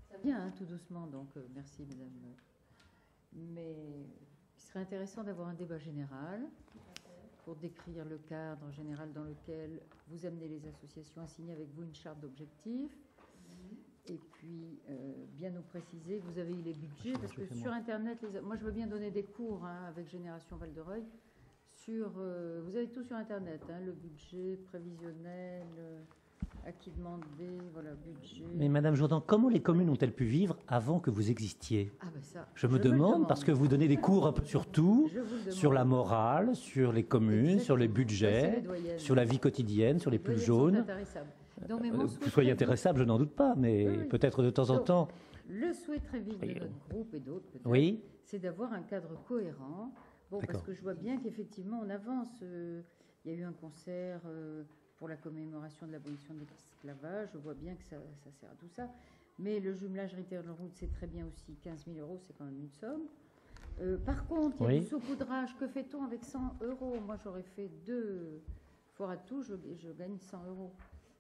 Ça vient, hein, tout doucement, donc merci, Madame. Mais il serait intéressant d'avoir un débat général pour décrire le cadre général dans lequel vous amenez les associations à signer avec vous une charte d'objectifs. Et puis, bien nous préciser que vous avez eu les budgets, parce que sur Internet, moi je veux bien donner des cours avec Génération Val-de-Reuil. Vous avez tout sur Internet, hein, le budget prévisionnel à qui demander, voilà, budget. Mais Madame Jourdan, comment les communes ont-elles pu vivre avant que vous existiez? Ah ben ça, Je me demande, parce que vous donnez des cours un peu sur tout, Je vous le demande. sur la morale, sur les communes, sur les Exactement. budgets, Ça, c'est les doyennes. sur la vie quotidienne, sur les plus Doyennes sont jaunes. intarissables. Donc, mais mon Que souhait vous soyez très vite- intéressable, je n'en doute pas, mais Oui, oui. peut-être de temps en Donc, temps. Le souhait très vite de Oui. notre groupe et d'autres, peut-être, Oui. c'est d'avoir un cadre cohérent. Bon, parce D'accord. que je vois bien qu'effectivement, on avance. Il y a eu un concert pour la commémoration de l'abolition de l'esclavage. Je vois bien que ça sert à tout ça. Mais le jumelage Retail-Route, c'est très bien aussi. 15 000 €, c'est quand même une somme. Par contre, il y a Oui. du saupoudrage. Que fait-on avec 100 €? Moi, j'aurais fait 2 foires à tout, je gagne 100 €.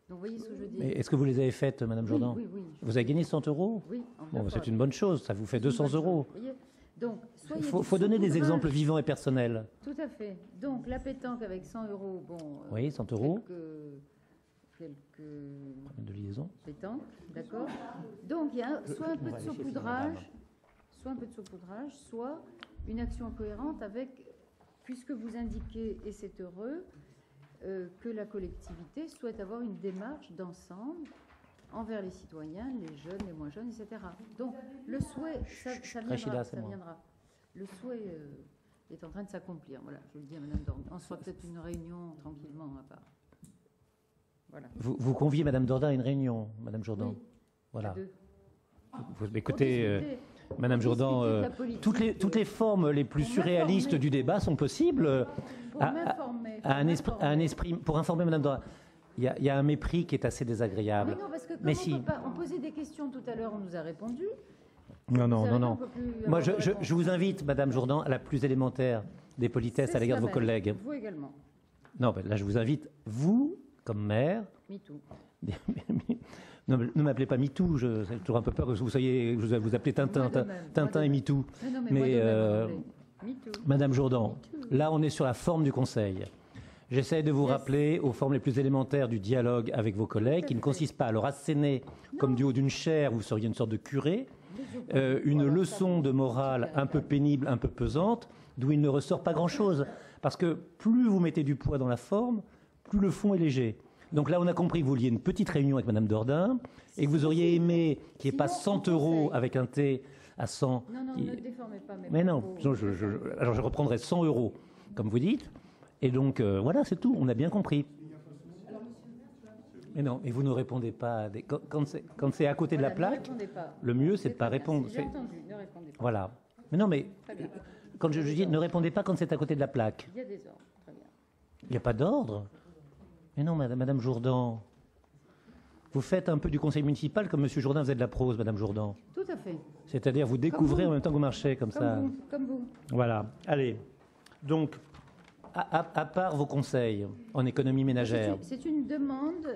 Donc, vous voyez ce que je veux dire? Mais est-ce que vous les avez faites, Madame Oui, Jourdan? oui, oui. Vous avez gagné 100 €? Oui, en Bon, deux c'est fois. une bonne chose, ça vous fait C'est une 200 bonne chose, €. vous voyez. Donc, soit Il il y a du faut donner des saupoudrage. exemples vivants et personnels. Tout à fait. Donc, la pétanque avec 100 €, bon. Oui, 100 €. Quelques De liaison. pétanques, d'accord. Donc, il y a soit un peu on de va laisser finir, saupoudrage, soit une action cohérente avec, puisque vous indiquez, et c'est heureux, que la collectivité souhaite avoir une démarche d'ensemble envers les citoyens, les jeunes, les moins jeunes, etc. Donc, le souhait, ça Rachida, viendra, c'est ça moi. viendra. Le souhait est en train de s'accomplir. Voilà, je le dis à Madame Dorn. On se fera peut-être une réunion tranquillement à part. Voilà. Vous conviez Madame Dordain à une réunion, Madame Jourdan. Oui, Voilà. à deux. Écoutez, Pour discuter- Madame pour Jourdan, discuter de la politique, toutes les formes les plus pour surréalistes m'informer. du débat sont possibles. Pour m'informer, À un esprit, pour informer Madame Dordain. Il y a un mépris qui est assez désagréable. Mais non, parce que comme Mais on si. peut pas, on posait des questions tout à l'heure, on nous a répondu. Non, non, Vous non, savez, non. on peut plus Moi, avoir de je réponse. vous invite, Madame Jourdan, à la plus élémentaire des politesses C'est à l'égard de cela vos même. collègues. Vous également. Non, ben là, je vous invite, vous, comme maire, Me too. ne m'appelez pas MeToo, j'ai toujours un peu peur que vous soyez, vous appelez Tintin, Moi de même, Tintin moi et de MeToo. Mais non, mais, Mais, moi de même, euh, en anglais. Me too. Madame Jourdan, là, on est sur la forme du conseil. J'essaie de vous Yes. rappeler aux formes les plus élémentaires du dialogue avec vos collègues, qui ne consiste pas à leur asséner comme du haut d'une chaire, vous seriez une sorte de curé, une leçon de morale un peu pénible, un peu pesante, d'où il ne ressort pas grand-chose. Parce que plus vous mettez du poids dans la forme, plus le fond est léger. Donc là, on a compris que vous vouliez une petite réunion avec Madame Dordain et que vous auriez aimé qu'il n'y ait pas Sinon, 100 on € conseille. avec un thé à 100. Non, non, qui- ne déformez pas mes Mais non, propos. alors je reprendrai 100 €, comme vous dites. Et donc, voilà, c'est tout, on a bien compris. Mais non, et vous ne répondez pas. Quand c'est à côté de la Voilà, ne plaque, répondez pas. le mieux, c'est de C'est pas très bien. répondre. J'ai entendu, ne répondez pas. Voilà. Mais non, mais Très bien. quand je dis ne répondez pas quand c'est à côté de la plaque, Il y a des ordres. Très bien. il n'y a pas d'ordre. Mais non, Madame Jourdan, vous faites un peu du conseil municipal comme Monsieur Jourdain faisait de la prose, Madame Jourdan. Tout à fait. C'est-à-dire vous découvrez vous. en même temps que vous marchez comme ça. Comme vous. Voilà. Allez. Donc, à part vos conseils en économie ménagère, C'est une demande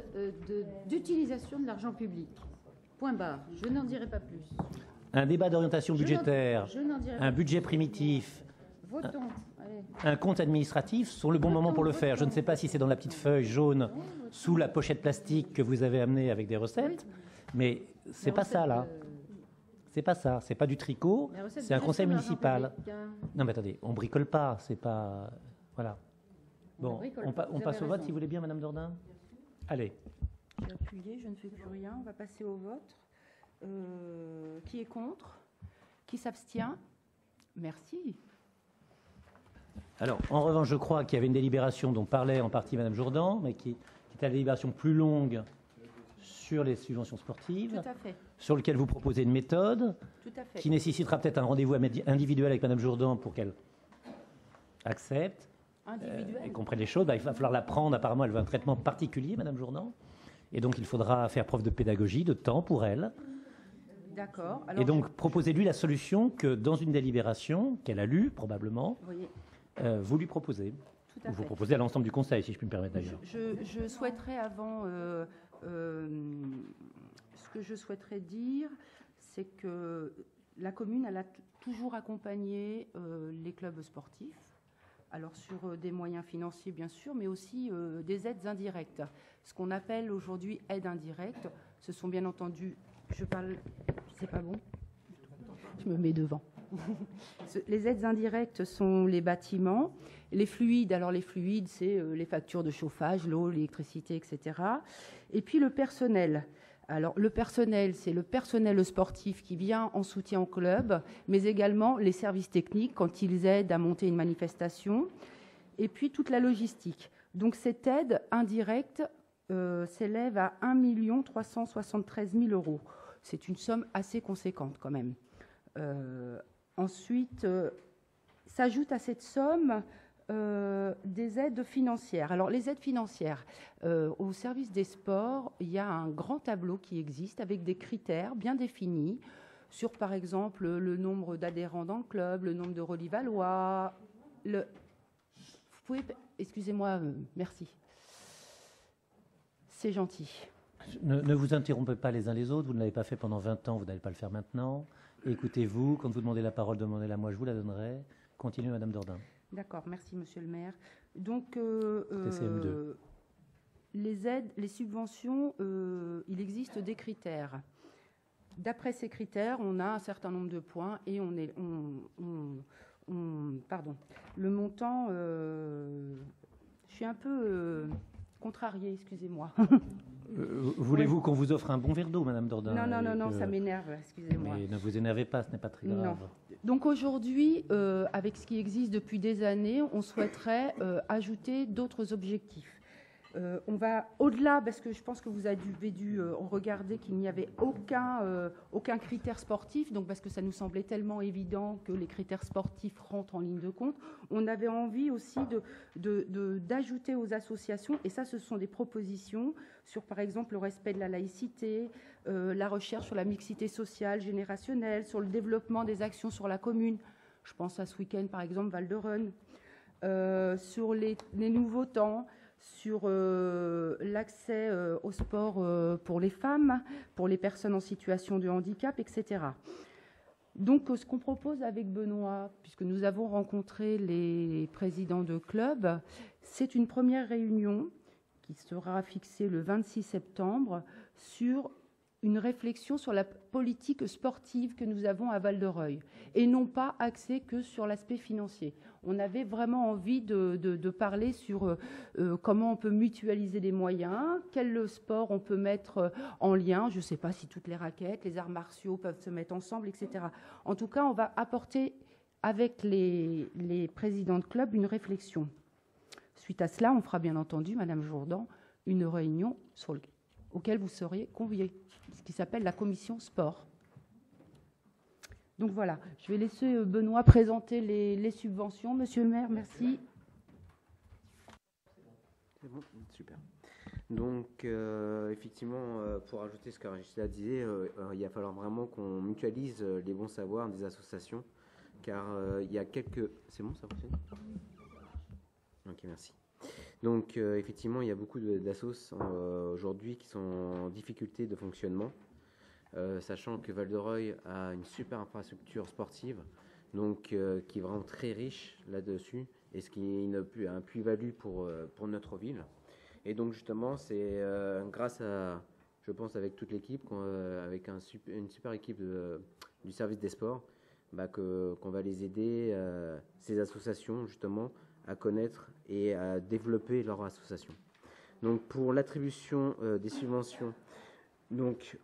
d'utilisation de l'argent public. Point barre. Je n'en dirai pas plus. un débat d'orientation budgétaire, Je n'en dirai un pas budget primitif, plus. Votons. Allez. un compte administratif sont le bon moment pour le faire. Je ne sais pas si c'est dans la petite feuille jaune sous la pochette plastique que vous avez amenée avec des recettes, mais c'est Les pas ça recettes, là. C'est pas ça. C'est pas du tricot. les recettes C'est un de conseil gestion de l'argent municipal. public, hein. Non, mais attendez, on bricole pas. C'est pas. Voilà. On Bon, bricole on, pas, vous on passe avez au vote raison. si vous voulez bien, Madame Dordain. Allez. J'ai appuyé, je ne fais plus rien. On va passer au vote. Qui est contre? Qui s'abstient? Merci. Alors, en revanche, je crois qu'il y avait une délibération dont parlait en partie Madame Jourdan, mais qui était la délibération plus longue sur les subventions sportives, Tout à fait. sur lequel vous proposez une méthode Tout à fait. qui nécessitera peut-être un rendez-vous individuel avec Madame Jourdan pour qu'elle accepte Individuel. et comprenne les choses. Bah, il va falloir la prendre. Apparemment, elle veut un traitement particulier, Madame Jourdan. Et donc, il faudra faire preuve de pédagogie, de temps pour elle. D'accord. Alors, Et donc, proposez-lui la solution que dans une délibération, qu'elle a lue probablement, vous voyez, vous lui proposez. tout à Ou vous fait. proposez à l'ensemble du Conseil, si je puis me permettre d'ailleurs. Je souhaiterais avant, ce que je souhaiterais dire, c'est que la commune, elle a toujours accompagné les clubs sportifs, alors sur des moyens financiers bien sûr, mais aussi des aides indirectes. Ce qu'on appelle aujourd'hui aides indirectes, ce sont bien entendu, je parle, c'est pas bon, je me mets devant. Les aides indirectes sont les bâtiments. Les fluides, alors les fluides, c'est les factures de chauffage, l'eau, l'électricité, etc. Et puis le personnel. Alors le personnel, c'est le personnel sportif qui vient en soutien au club, mais également les services techniques quand ils aident à monter une manifestation. Et puis toute la logistique. Donc cette aide indirecte s'élève à 1 373 000 €. C'est une somme assez conséquente quand même. Ensuite, s'ajoute à cette somme des aides financières. Alors les aides financières, au service des sports, il y a un grand tableau qui existe avec des critères bien définis sur, par exemple, le nombre d'adhérents dans le club, le nombre de Relivalois. Vous pouvez... Excusez-moi, merci. C'est gentil. Ne vous interrompez pas les uns les autres. Vous ne l'avez pas fait pendant 20 ans, vous n'allez pas le faire maintenant. Écoutez-vous. Quand vous demandez la parole, demandez-la moi, je vous la donnerai. Continuez, Madame Dordain. D'accord, merci, Monsieur le maire. Donc, TCM2. les aides, les subventions, il existe des critères. D'après ces critères, on a un certain nombre de points et pardon, le montant, je suis un peu contrariée, excusez-moi. Voulez-vous qu'on vous offre un bon verre d'eau, Madame Dordain? Non, ça m'énerve, excusez-moi. Mais ne vous énervez pas, ce n'est pas très grave. Non. Donc aujourd'hui, avec ce qui existe depuis des années, on souhaiterait ajouter d'autres objectifs. On va au-delà, parce que je pense que vous avez dû regarder qu'il n'y avait aucun critère sportif, donc parce que ça nous semblait tellement évident que les critères sportifs rentrent en ligne de compte. On avait envie aussi d'ajouter aux associations, et ça, ce sont des propositions sur, par exemple, le respect de la laïcité, la recherche sur la mixité sociale, générationnelle, sur le développement des actions sur la commune. Je pense à ce week-end, par exemple, Val-de-Rhône, sur les nouveaux temps, sur l'accès au sport pour les femmes, pour les personnes en situation de handicap, etc. Donc, ce qu'on propose avec Benoît, puisque nous avons rencontré les présidents de clubs, c'est une première réunion qui sera fixée le 26 septembre sur une réflexion sur la politique sportive que nous avons à Val-de-Reuil et non pas axée que sur l'aspect financier. On avait vraiment envie de parler sur comment on peut mutualiser les moyens, quel sport on peut mettre en lien. Je ne sais pas si toutes les raquettes, les arts martiaux peuvent se mettre ensemble, etc. En tout cas, on va apporter avec les présidents de club une réflexion. Suite à cela, on fera bien entendu, Madame Jourdan, une réunion auquel vous seriez conviés, ce qui s'appelle la commission sport. Donc voilà, je vais laisser Benoît présenter les subventions. Monsieur le maire, merci. C'est bon, super. Donc, effectivement, pour ajouter ce que Régis disait, il va falloir vraiment qu'on mutualise les bons savoirs des associations, car il y a quelques... C'est bon, ça fonctionne? Ok, merci. Donc, effectivement, il y a beaucoup d'assos aujourd'hui qui sont en difficulté de fonctionnement, sachant que Val-de-Reuil a une super infrastructure sportive, donc qui est vraiment très riche là-dessus, et ce qui est un plus-value pour notre ville. Et donc, justement, c'est grâce à, je pense, avec toute l'équipe, avec une super équipe du service des sports, qu'on va les aider, ces associations, justement, à connaître et à développer leur association. Donc pour l'attribution des subventions, donc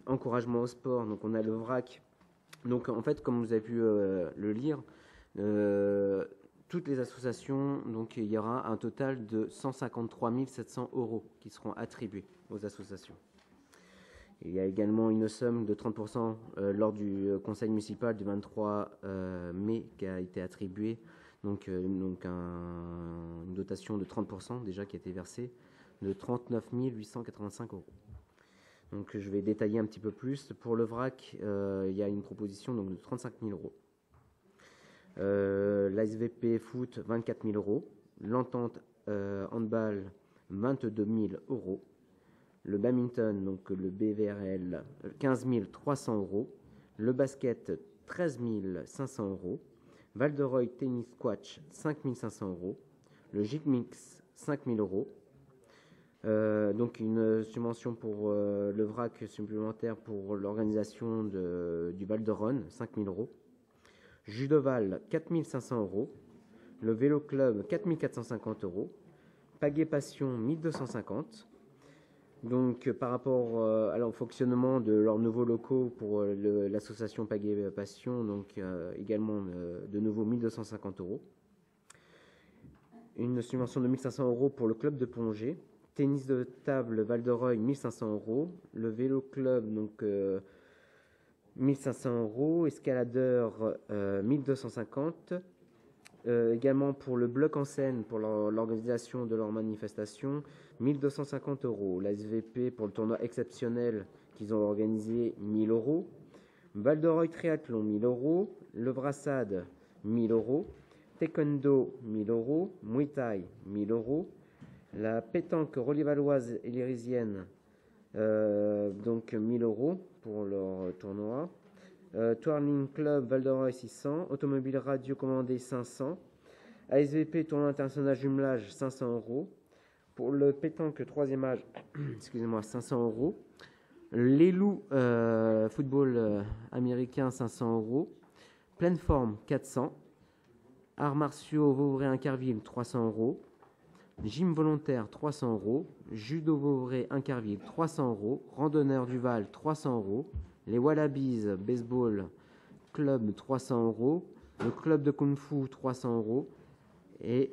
encouragement au sport, donc on a le VRAC. Donc en fait, comme vous avez pu le lire, toutes les associations, donc il y aura un total de 153 700 € qui seront attribués aux associations. Il y a également une somme de 30% lors du conseil municipal du 23 mai qui a été attribuée. Donc une dotation de 30% déjà qui a été versée, de 39 885 €. Donc je vais détailler un petit peu plus. Pour le VRAC, il y a une proposition donc, de 35 000 €. L'ASVP foot, 24 000 €. L'entente handball, 22 000 €. Le badminton, donc le BVRL, 15 300 €. Le basket, 13 500 €. Val-de-Reuil Tennis Squash, 5 500 €. Le Gymnix, 5 000 €. Donc une subvention pour le VRAC supplémentaire pour l'organisation du Val-de-Rhône, 5 000 €. Judoval, 4 500 €. Le Vélo Club, 4 450 €. Pagaie Passion, 1 250. Donc, par rapport au fonctionnement de leurs nouveaux locaux pour l'association Pagaie Passion, donc également de nouveau 1 250 €. Une subvention de 1 500 € pour le club de plongée. Tennis de table Val-de-Reuil, 1 500 €. Le Vélo Club, donc 1 500 €. Escaladeur, 1 250 €. Également pour le bloc en scène, pour l'organisation de leur manifestation, 1 250 €. La SVP pour le tournoi exceptionnel qu'ils ont organisé, 1 000 €. Val-de-Reuil Triathlon, 1 000 €. Le Brassade, 1 000 €. Taekwondo, 1 000 €. Muay Thai, 1 000 €. La pétanque Rollier-Valoise et l'Irisienne, donc 1 000 € pour leur tournoi. Twirling Club Val-de-Reuil, 600. Automobile Radio Commandé, 500. ASVP Tournoi International Jumelage, 500 €. Pour le pétanque 3e âge, excusez-moi, 500 €. Les Loups football américain, 500 €. Pleine forme, 400. Arts martiaux Vauvray-Incarville, 300 €. Gym volontaire, 300 €. Judo Vauvray-Incarville, 300 €. Randonneur du Val, 300 €. Les Wallabies Baseball Club, 300 €. Le club de Kung Fu, 300 €. Et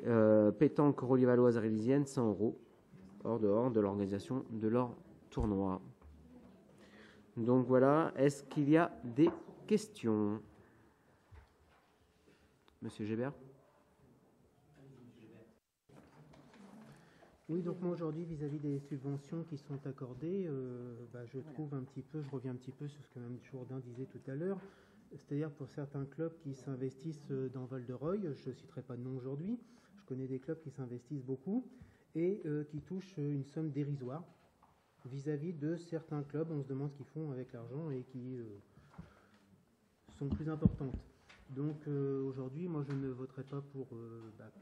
pétanque Rollier-Valoise Rélisienne, 100 €, hors dehors de l'organisation de leur tournoi. Donc voilà, est-ce qu'il y a des questions? Monsieur Gébert? Oui, donc moi aujourd'hui, vis-à-vis des subventions qui sont accordées, je trouve un petit peu, je reviens un petit peu sur ce que Mme Jourdain disait tout à l'heure, c'est-à-dire pour certains clubs qui s'investissent dans Val-de-Reuil, je ne citerai pas de nom aujourd'hui, je connais des clubs qui s'investissent beaucoup et qui touchent une somme dérisoire vis-à-vis de certains clubs, on se demande ce qu'ils font avec l'argent et qui sont plus importantes. Donc aujourd'hui, moi je ne voterai pas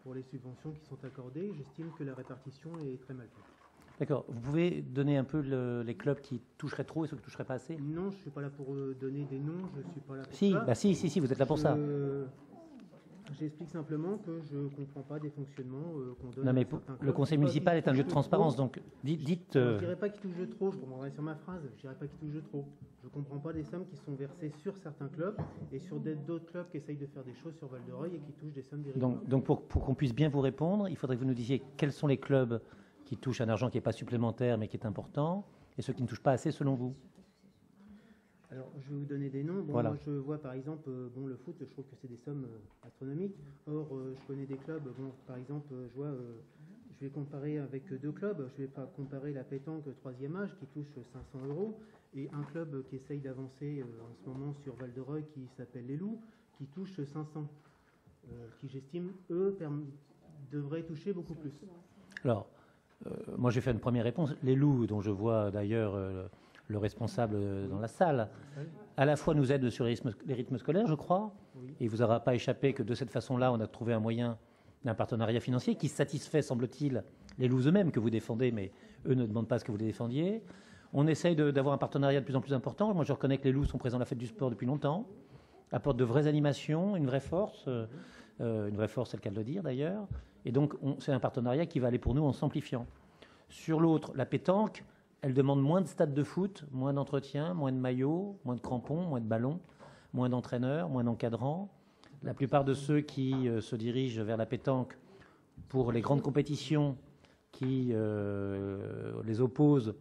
pour les subventions qui sont accordées. J'estime que la répartition est très mal faite. D'accord. Vous pouvez donner un peu les clubs qui toucheraient trop et ceux qui ne toucheraient pas assez? Non, je ne suis pas là pour donner des noms, je ne suis pas là pour si, ça. Bah si, vous êtes là pour ça. J'explique simplement que je ne comprends pas des fonctionnements qu'on donne. Non, mais à certains clubs. le conseil municipal est un lieu de transparence, donc dites. Je ne dirais pas qu'il touche de trop, je reprendrai sur ma phrase, je ne dirais pas qu'il touche de trop. Je ne comprends pas des sommes qui sont versées sur certains clubs et sur d'autres clubs qui essayent de faire des choses sur Val-de-Reuil et qui touchent des sommes dérisoires. Donc pour qu'on puisse bien vous répondre, il faudrait que vous nous disiez quels sont les clubs qui touchent un argent qui n'est pas supplémentaire mais qui est important et ceux qui ne touchent pas assez selon vous. Alors, je vais vous donner des noms. Bon, voilà. Moi, je vois par exemple, le foot, je trouve que c'est des sommes astronomiques. Or, je connais des clubs, par exemple, je vais comparer avec deux clubs. Je vais pas comparer la pétanque 3e âge qui touche 500 € et un club qui essaye d'avancer en ce moment sur Val-de-Reuil qui s'appelle les Loups, qui touche 500. Qui, j'estime, eux, devraient toucher beaucoup plus. Alors, moi, je vais faire une première réponse. Les Loups, dont je vois d'ailleurs le responsable dans la salle, à la fois nous aide sur les rythmes scolaires, je crois, oui. Et il ne vous aura pas échappé que de cette façon-là, on a trouvé un moyen d'un partenariat financier qui satisfait, semble-t-il, les Loups eux-mêmes que vous défendez, mais eux ne demandent pas ce que vous les défendiez. On essaye d'avoir un partenariat de plus en plus important. Moi, je reconnais que les Loups sont présents à la fête du sport depuis longtemps, apportent de vraies animations, une vraie force, c'est le cas de le dire d'ailleurs. Et donc, c'est un partenariat qui va aller pour nous en s'amplifiant. Sur l'autre, la pétanque, elle demande moins de stades de foot, moins d'entretien, moins de maillots, moins de crampons, moins de ballons, moins d'entraîneurs, moins d'encadrants. La plupart de ceux qui se dirigent vers la pétanque pour les grandes compétitions qui les opposent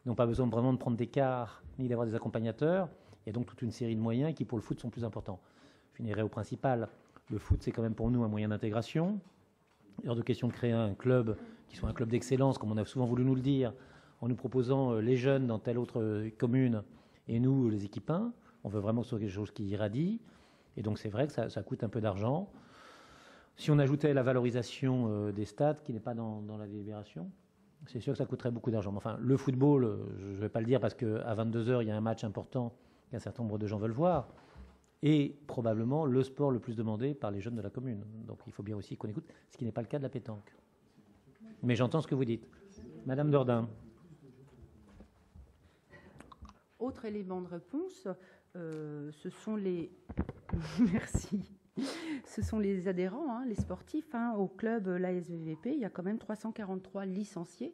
n'ont pas besoin vraiment de prendre des cars ni d'avoir des accompagnateurs. Il y a donc toute une série de moyens qui, pour le foot, sont plus importants. Je finirai au principal. Le foot, c'est quand même pour nous un moyen d'intégration. Il est hors de question de créer un club qui soit un club d'excellence, comme on a souvent voulu nous le dire, en nous proposant les jeunes dans telle autre commune et nous, les équipins. On veut vraiment que ce soit quelque chose qui irradie. Et donc, c'est vrai que ça coûte un peu d'argent. Si on ajoutait la valorisation des stades, qui n'est pas dans la délibération, c'est sûr que ça coûterait beaucoup d'argent. Mais enfin, le football, je ne vais pas le dire parce qu'à 22h, il y a un match important qu'un certain nombre de gens veulent voir. Et probablement le sport le plus demandé par les jeunes de la commune. Donc, il faut bien aussi qu'on écoute, ce qui n'est pas le cas de la pétanque. Mais j'entends ce que vous dites. Madame Dordain. Autre élément de réponse, ce sont les... Merci. Ce sont les adhérents, hein, les sportifs. Hein, au club, l'ASVVP, il y a quand même 343 licenciés.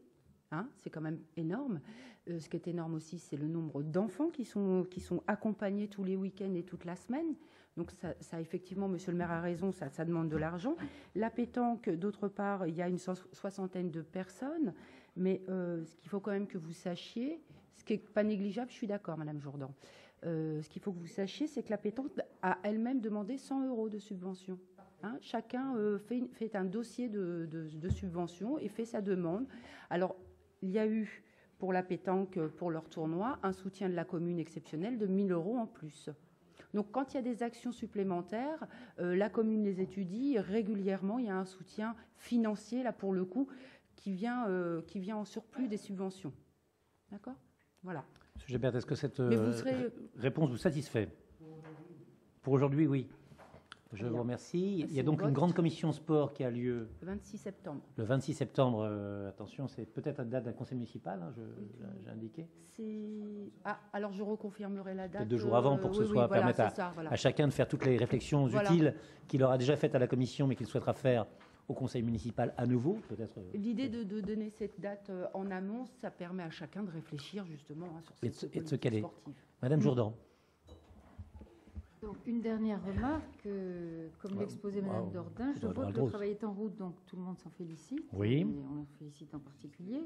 Hein, c'est quand même énorme. Ce qui est énorme aussi, c'est le nombre d'enfants qui sont accompagnés tous les week-ends et toute la semaine. Donc ça effectivement, monsieur le maire a raison, ça demande de l'argent. La pétanque, d'autre part, il y a une soixantaine de personnes. Mais ce qu'il faut quand même que vous sachiez, ce qui n'est pas négligeable, je suis d'accord, Madame Jourdan. Ce qu'il faut que vous sachiez, c'est que la pétanque a elle-même demandé 100 € de subvention. Hein, chacun fait un dossier de subvention et fait sa demande. Alors, il y a eu, pour la pétanque, pour leur tournoi, un soutien de la commune exceptionnel de 1 000 € en plus. Donc, quand il y a des actions supplémentaires, la commune les étudie régulièrement. Il y a un soutien financier, là, pour le coup, qui vient en surplus des subventions. D'accord ? Voilà. Monsieur Gebert, est-ce que cette serez... réponse vous satisfait? Pour aujourd'hui, oui. Je vous remercie. Il y a donc une grande commission sport qui a lieu le 26 septembre. Le 26 septembre, attention, c'est peut-être la date d'un conseil municipal, hein, j'ai indiqué. Alors je reconfirmerai la date. 2 jours avant pour que ce soit permettre à chacun de faire toutes les réflections utiles qu'il aura déjà faites à la commission, mais qu'il souhaitera faire au conseil municipal à nouveau, peut-être. L'idée de donner cette date en amont, ça permet à chacun de réfléchir justement sur cette et de se caler. Sportive. Madame Jourdan. Donc, une dernière remarque, comme l'exposait Madame Dordain, je vois que le travail est en route, donc tout le monde s'en félicite. Oui. Et on en félicite en particulier.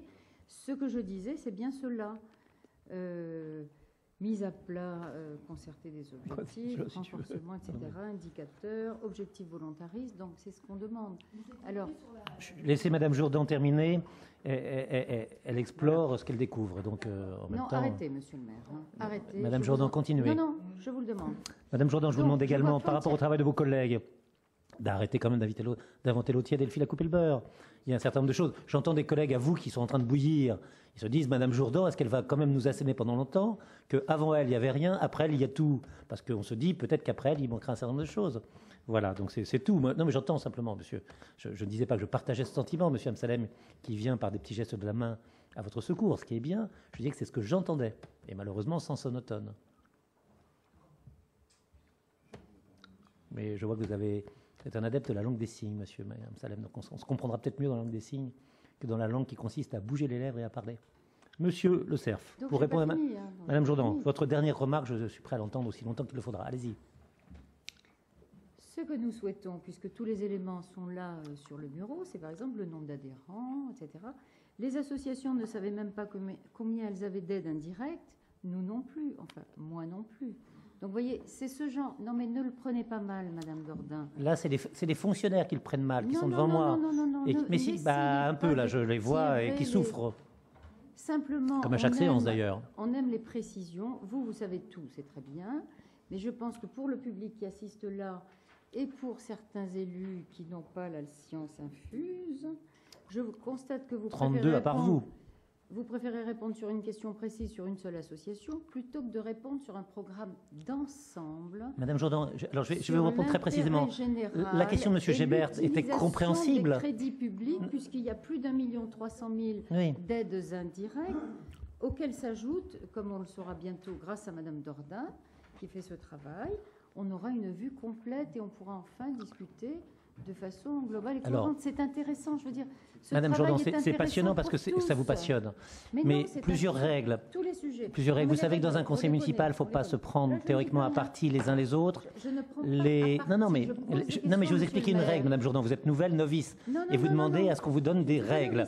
Ce que je disais, c'est bien cela. Mise à plat, concerter des objectifs, renforcement, etc., indicateurs, objectifs volontaristes, donc c'est ce qu'on demande. Alors, laissez Madame Jourdan terminer. Elle explore ce qu'elle découvre. Donc, en même temps, arrêtez, Monsieur le maire. Hein. Arrêtez. Madame Jourdan, continuez. Non, je vous le demande. Madame Jourdan, je vous demande également, par rapport au travail de vos collègues, d'arrêter quand même d'inventer l'eau tiède et le fil à couper le beurre. Il y a un certain nombre de choses. J'entends des collègues à vous qui sont en train de bouillir. Ils se disent, Madame Jourdan, est-ce qu'elle va quand même nous asséner pendant longtemps? Qu'avant elle, il n'y avait rien, après elle, il y a tout. Parce qu'on se dit, peut-être qu'après elle, il manquera un certain nombre de choses. Voilà, donc c'est tout. Non, mais j'entends simplement, monsieur. Je ne disais pas que je partageais ce sentiment, monsieur Amsalem, qui vient par des petits gestes de la main à votre secours. Ce qui est bien, je disais que c'est ce que j'entendais. Et malheureusement, sans sonotone. Mais je vois que vous êtes un adepte de la langue des signes, monsieur Amsalem. Donc on se comprendra peut-être mieux dans la langue des signes que dans la langue qui consiste à bouger les lèvres et à parler. Monsieur Le Cerf, pour répondre à Madame Jourdan, votre dernière remarque, je suis prêt à l'entendre aussi longtemps qu'il le faudra. Allez-y. Ce que nous souhaitons, puisque tous les éléments sont là sur le bureau, c'est par exemple le nombre d'adhérents, etc. Les associations ne savaient même pas combien elles avaient d'aide indirecte, nous non plus, enfin moi non plus. Donc vous voyez, c'est ce genre. Non mais ne le prenez pas mal, Madame Dordain. Là, c'est les fonctionnaires qui le prennent mal, qui sont devant moi. Non. Mais si, un peu là, je les vois et qui souffrent. Simplement. Comme à chaque séance d'ailleurs. On aime les précisions. Vous savez tout, c'est très bien. Mais je pense que pour le public qui assiste là et pour certains élus qui n'ont pas la science infuse, je constate que vous 32 à part vous. Vous préférez répondre sur une question précise sur une seule association plutôt que de répondre sur un programme d'ensemble. Madame Jourdan, je vais vous répondre très précisément. La question de M. Gebert était compréhensible. Des crédits publics, puisqu'il y a plus d'1,3 million d'aides indirectes, auxquelles s'ajoute, comme on le saura bientôt grâce à Madame Dordain, qui fait ce travail, on aura une vue complète et on pourra enfin discuter de façon globale et cohérente. C'est intéressant, je veux dire. Madame Jourdan, c'est passionnant parce que ça vous passionne. Mais plusieurs règles. Tous les sujets. Plusieurs règles. Vous savez que dans un conseil municipal, il ne faut pas se prendre théoriquement à partie les uns les autres. Je ne prends pas Non, mais je vais vous expliquer une règle, Madame Jourdan. Vous êtes nouvelle, novice. Et vous demandez à ce qu'on vous donne des règles.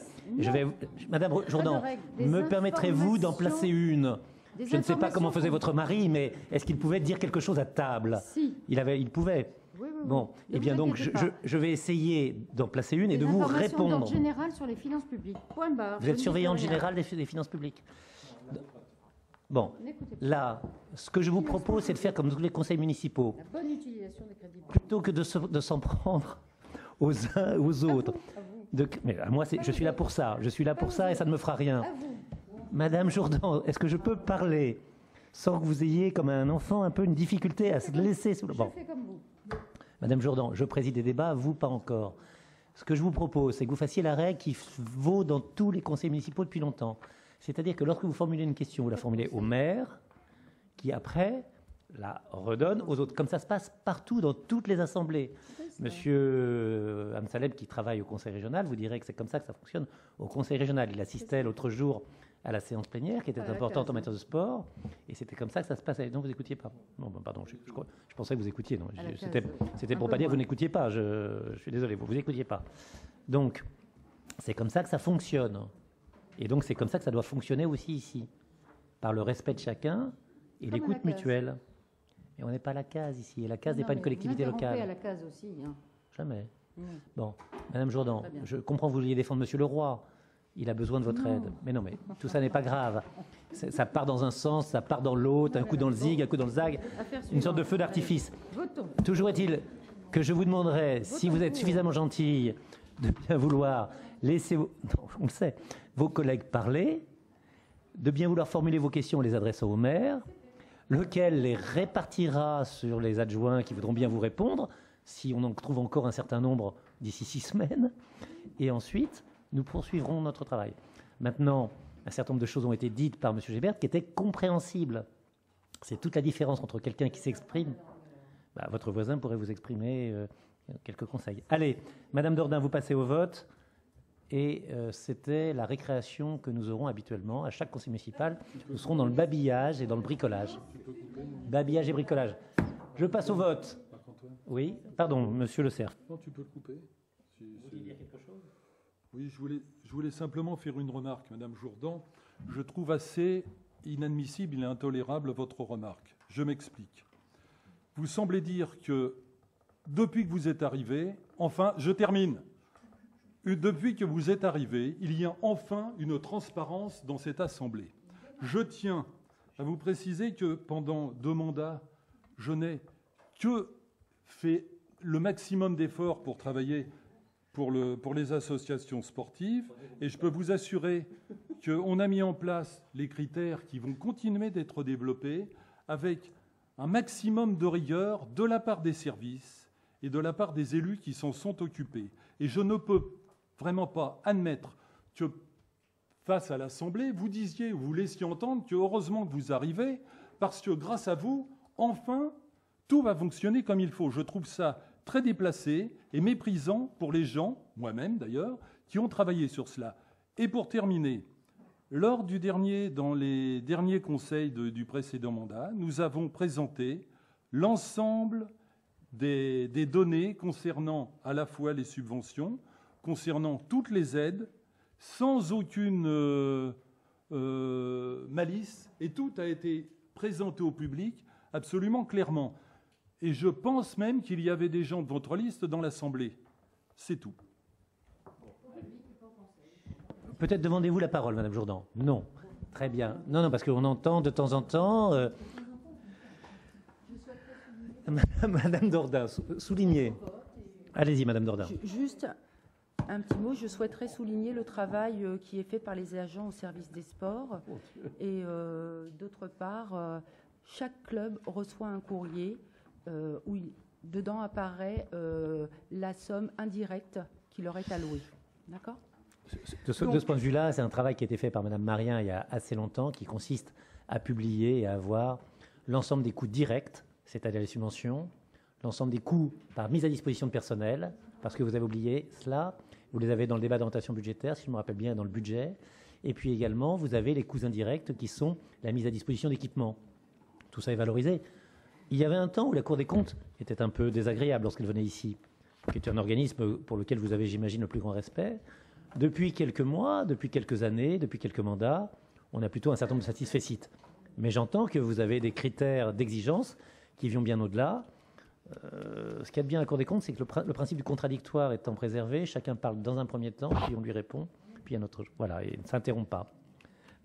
Madame Jourdan, me permettrez-vous d'en placer une? Je ne sais pas comment faisait votre mari, mais est-ce qu'il pouvait dire quelque chose à table? Si. Il pouvait. Oui. Bon, eh bien donc je vais essayer d'en placer une et de vous répondre. D'ordre général sur les finances publiques. Point barre. Vous êtes surveillante générale des finances publiques. Bon, là, ce que je vous propose, c'est de faire comme tous les conseils municipaux. La bonne utilisation des crédits. Plutôt que de s'en prendre aux uns aux autres. Mais moi, je suis là pour ça. Je suis là pour ça et ça ne me fera rien. Madame Jourdan, est-ce que je peux parler sans que vous ayez, comme un enfant, un peu une difficulté à se laisser sous le banc? Je fais comme vous. Madame Jourdan, je préside des débats, vous pas encore. Ce que je vous propose, c'est que vous fassiez la règle qui vaut dans tous les conseils municipaux depuis longtemps. C'est-à-dire que lorsque vous formulez une question, vous la formulez au maire, qui après la redonne aux autres. Comme ça se passe partout, dans toutes les assemblées. Monsieur Amsalem, qui travaille au conseil régional, vous dirait que c'est comme ça que ça fonctionne au conseil régional. Il assistait l'autre jour à la séance plénière, qui était importante en matière de sport, et c'était comme ça que ça se passait. Non, vous n'écoutiez pas. Non, pardon, je pensais que vous écoutiez. Non, c'était pour pas dire que vous n'écoutiez pas. Je suis désolé, vous n'écoutiez pas. Donc, c'est comme ça que ça fonctionne. Et donc, c'est comme ça que ça doit fonctionner aussi ici, par le respect de chacun et l'écoute mutuelle. Mais on n'est pas à la case ici, et la case n'est pas une collectivité locale. À la case aussi. Hein. Jamais. Bon, Madame Jourdan, je comprends que vous vouliez défendre Monsieur Leroy. Il a besoin de votre aide. Mais non, mais tout ça n'est pas grave. Ça part dans un sens, ça part dans l'autre, un coup dans le zig, un coup dans le zag. Une sorte de feu d'artifice. Toujours est-il que je vous demanderai, si vous êtes suffisamment gentille, de bien vouloir laisser, on le sait, vos collègues parler, de bien vouloir formuler vos questions en les adressant au maire, lequel les répartira sur les adjoints qui voudront bien vous répondre, si on en trouve encore un certain nombre d'ici 6 semaines. Et ensuite, nous poursuivrons notre travail. Maintenant, un certain nombre de choses ont été dites par M. Gébert qui étaient compréhensibles. C'est toute la différence entre quelqu'un qui s'exprime. Votre voisin pourrait vous exprimer quelques conseils. Allez, Madame Dordain, vous passez au vote. Et c'était la récréation que nous aurons habituellement. À chaque conseil municipal, nous serons dans le babillage et dans le bricolage. Babillage et bricolage. Je passe au vote. Oui, pardon, Monsieur Le Cerf. Non, tu peux le couper. Vous voulez dire quelque chose ? Oui, je voulais simplement faire une remarque, Madame Jourdan. Je trouve assez inadmissible et intolérable votre remarque. Je m'explique. Vous semblez dire que depuis que vous êtes arrivé, enfin, je termine. Depuis que vous êtes arrivé, il y a enfin une transparence dans cette Assemblée. Je tiens à vous préciser que pendant 2 mandats, je n'ai que fait le maximum d'efforts pour travailler pour les associations sportives. Et je peux vous assurer qu'on a mis en place les critères qui vont continuer d'être développés avec un maximum de rigueur de la part des services et de la part des élus qui s'en sont occupés. Et je ne peux vraiment pas admettre que face à l'Assemblée, vous laissiez entendre que heureusement que vous arrivez, parce que grâce à vous, enfin, tout va fonctionner comme il faut. Je trouve ça très déplacé et méprisant pour les gens, moi-même d'ailleurs, qui ont travaillé sur cela. Et pour terminer, dans les derniers conseils du précédent mandat, nous avons présenté l'ensemble des données concernant à la fois les subventions, concernant toutes les aides, sans aucune malice, et tout a été présenté au public absolument clairement. Et je pense même qu'il y avait des gens de votre liste dans l'Assemblée. C'est tout. Peut-être demandez-vous la parole, Madame Jourdan. Non. Très bien. Non, parce qu'on entend de temps en temps... Madame Dordain, soulignez. Allez-y, Madame Dordain. Juste un petit mot. Je souhaiterais souligner le travail qui est fait par les agents au service des sports. Et d'autre part, chaque club reçoit un courrier où dedans apparaît la somme indirecte qui leur est allouée. D'accord ? De ce point de vue-là, c'est un travail qui a été fait par Madame Marien il y a assez longtemps, qui consiste à publier et à avoir l'ensemble des coûts directs, c'est-à-dire les subventions, l'ensemble des coûts par mise à disposition de personnel, parce que vous avez oublié cela, vous les avez dans le débat d'orientation budgétaire, si je me rappelle bien, dans le budget, et puis également, vous avez les coûts indirects qui sont la mise à disposition d'équipements. Tout ça est valorisé. Il y avait un temps où la Cour des comptes était un peu désagréable lorsqu'elle venait ici, qui est un organisme pour lequel vous avez, j'imagine, le plus grand respect. Depuis quelques mois, depuis quelques années, depuis quelques mandats, on a plutôt un certain nombre de satisfecit. Mais j'entends que vous avez des critères d'exigence qui vont bien au-delà. Ce qu'il y a de bien à la Cour des comptes, c'est que le principe du contradictoire étant préservé, chacun parle dans un premier temps, puis on lui répond, puis un autre... Voilà, et ne s'interrompt pas.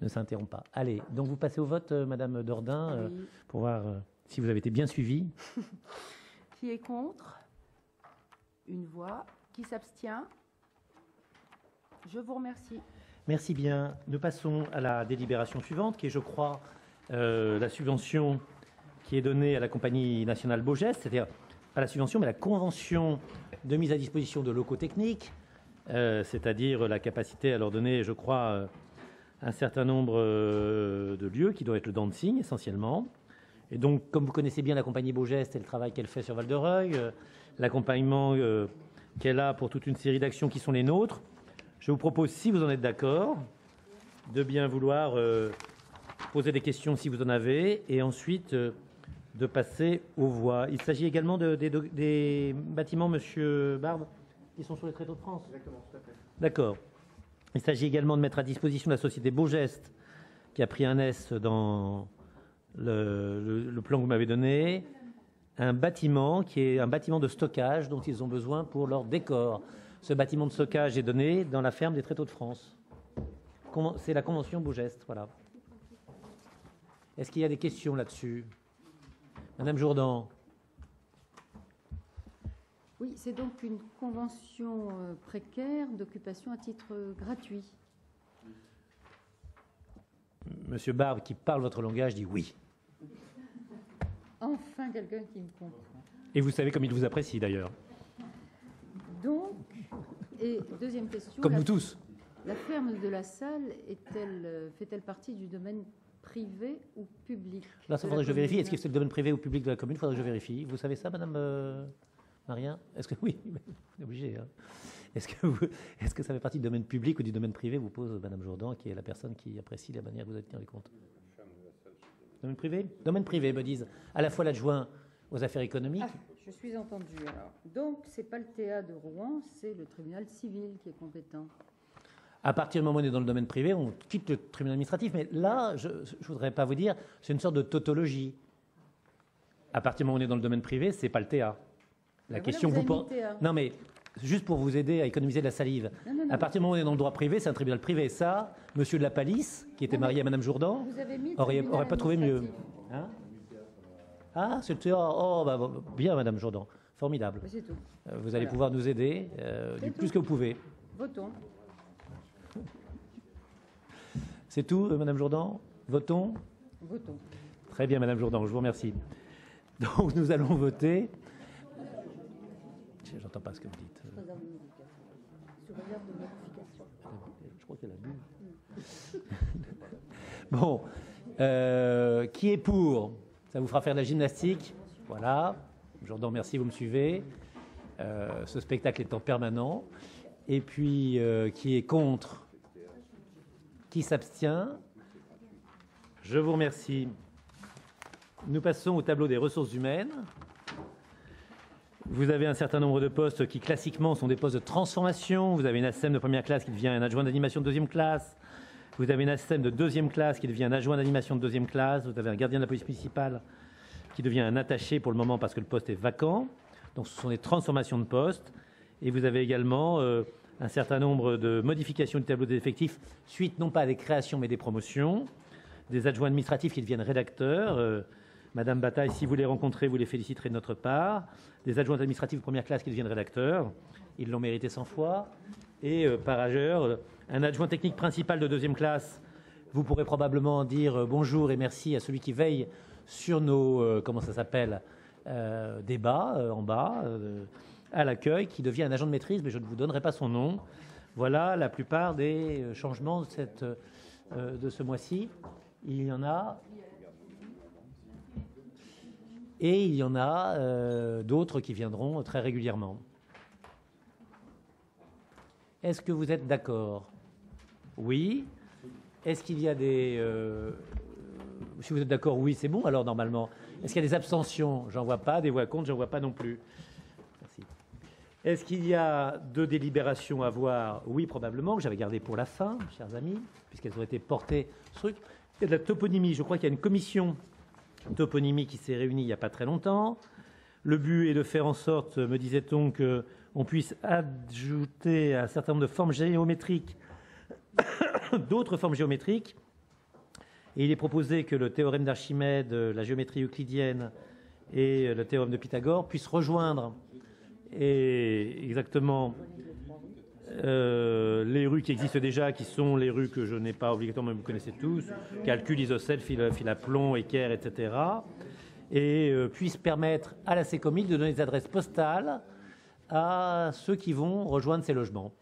Ne s'interrompt pas. Allez, donc vous passez au vote, Madame Dordain, oui. Pour voir si vous avez été bien suivie. Qui est contre ? Une voix. Qui s'abstient ? Je vous remercie. Merci bien. Nous passons à la délibération suivante, qui est, je crois, la subvention qui est donnée à la Compagnie nationale Beaugest, c'est-à-dire pas la subvention, mais la convention de mise à disposition de locaux techniques, c'est-à-dire la capacité à leur donner, je crois, un certain nombre de lieux, qui doivent être le dancing essentiellement, Et donc, comme vous connaissez bien la compagnie Beaugeste et le travail qu'elle fait sur Val-de-Reuil, l'accompagnement qu'elle a pour toute une série d'actions qui sont les nôtres, je vous propose, si vous en êtes d'accord, de bien vouloir poser des questions si vous en avez, et ensuite de passer aux voix. Il s'agit également des bâtiments, Monsieur Barbe, qui sont sur les tréteaux de France. Exactement, tout à fait. D'accord. Il s'agit également de mettre à disposition de la société Beaugeste, qui a pris un S dans le plan que vous m'avez donné, un bâtiment qui est un bâtiment de stockage dont ils ont besoin pour leur décor. Ce bâtiment de stockage est donné dans la ferme des Tréteaux de France. C'est la convention Beaugeste, voilà. Est-ce qu'il y a des questions là-dessus? Madame Jourdan. Oui, c'est donc une convention précaire d'occupation à titre gratuit. Monsieur Barbe, qui parle votre langage, dit oui. Enfin, quelqu'un qui me comprend. Et vous savez comme il vous apprécie, d'ailleurs. Donc, et deuxième question. Comme nous tous. La ferme de la Salle fait-elle partie du domaine privé ou public? Là, ça faudrait que je vérifie. Est-ce que c'est le domaine privé ou public de la commune? Il faudrait que je vérifie. Vous savez ça, Madame Marien? Est-ce que oui, on est obligé. Hein. Est-ce que ça fait partie du domaine public ou du domaine privé? Vous pose Madame Jourdan, qui est la personne qui apprécie la manière que vous avez tenu les comptes. Domaine privé? Domaine privé, me disent à la fois l'adjoint aux affaires économiques. Ah, je suis entendue alors. Donc, c'est pas le TA de Rouen, c'est le tribunal civil qui est compétent. À partir du moment où on est dans le domaine privé, on quitte le tribunal administratif. Mais là, je ne voudrais pas vous dire, c'est une sorte de tautologie. À partir du moment où on est dans le domaine privé, c'est pas le TA. La question que vous posez. Non, mais juste pour vous aider à économiser de la salive. Non. À partir du moment où on est dans le droit privé, c'est un tribunal privé. Ça, Monsieur de la Palisse, qui était marié à Madame Jourdan, aurait pas trouvé mieux. Hein? Ah, c'est le TA. Oh, bah, bien, Madame Jourdan. Formidable. C'est tout. Vous allez pouvoir nous aider du plus que vous pouvez. Votons. C'est tout, Madame Jourdan? Votons? Votons. Très bien, Madame Jourdan, je vous remercie. Donc, nous allons voter. J'entends pas ce que vous dites. Je crois qu'elle a bu. Bon. Qui est pour? Ça vous fera faire de la gymnastique. Voilà. Jourdan, merci, vous me suivez. Ce spectacle est en permanent. Et puis, qui est contre? Qui s'abstient? Je vous remercie. Nous passons au tableau des ressources humaines. Vous avez un certain nombre de postes qui, classiquement, sont des postes de transformation. Vous avez une ASSEM de première classe qui devient un adjoint d'animation de deuxième classe. Vous avez une ASSEM de deuxième classe qui devient un adjoint d'animation de deuxième classe. Vous avez un gardien de la police municipale qui devient un attaché pour le moment parce que le poste est vacant. Donc, ce sont des transformations de postes. Et vous avez également un certain nombre de modifications du tableau des effectifs suite non pas à des créations mais des promotions. Des adjoints administratifs qui deviennent rédacteurs. Madame Bataille, si vous les rencontrez, vous les féliciterez de notre part. Des adjoints administratifs de première classe qui deviennent rédacteurs. Ils l'ont mérité 100 fois. Et par ailleurs, un adjoint technique principal de deuxième classe, vous pourrez probablement dire bonjour et merci à celui qui veille sur nos, débats en bas, à l'accueil, qui devient un agent de maîtrise, mais je ne vous donnerai pas son nom. Voilà la plupart des changements de ce mois-ci. Il y en a. Et il y en a d'autres qui viendront très régulièrement. Est-ce que vous êtes d'accord? Oui. Est-ce qu'il y a des... si vous êtes d'accord, oui, c'est bon, alors normalement. Est-ce qu'il y a des abstentions? J'en vois pas. Des voix contre, j'en vois pas non plus. Merci. Est-ce qu'il y a deux délibérations à voir? Oui, probablement, que j'avais gardé pour la fin, chers amis, puisqu'elles ont été portées sur ce truc. Il y a de la toponymie. Je crois qu'il y a une commission toponymie qui s'est réunie il n'y a pas très longtemps. Le but est de faire en sorte, me disait-on, qu'on puisse ajouter un certain nombre de formes géométriques, d'autres formes géométriques. Et il est proposé que le théorème d'Archimède, la géométrie euclidienne et le théorème de Pythagore puissent rejoindre exactement les rues qui existent déjà, qui sont les rues que je n'ai pas obligatoirement, vous connaissez tous, calcul, isocèle, fil à plomb, équerre, etc. Et puissent permettre à la Sécomil de donner des adresses postales à ceux qui vont rejoindre ces logements.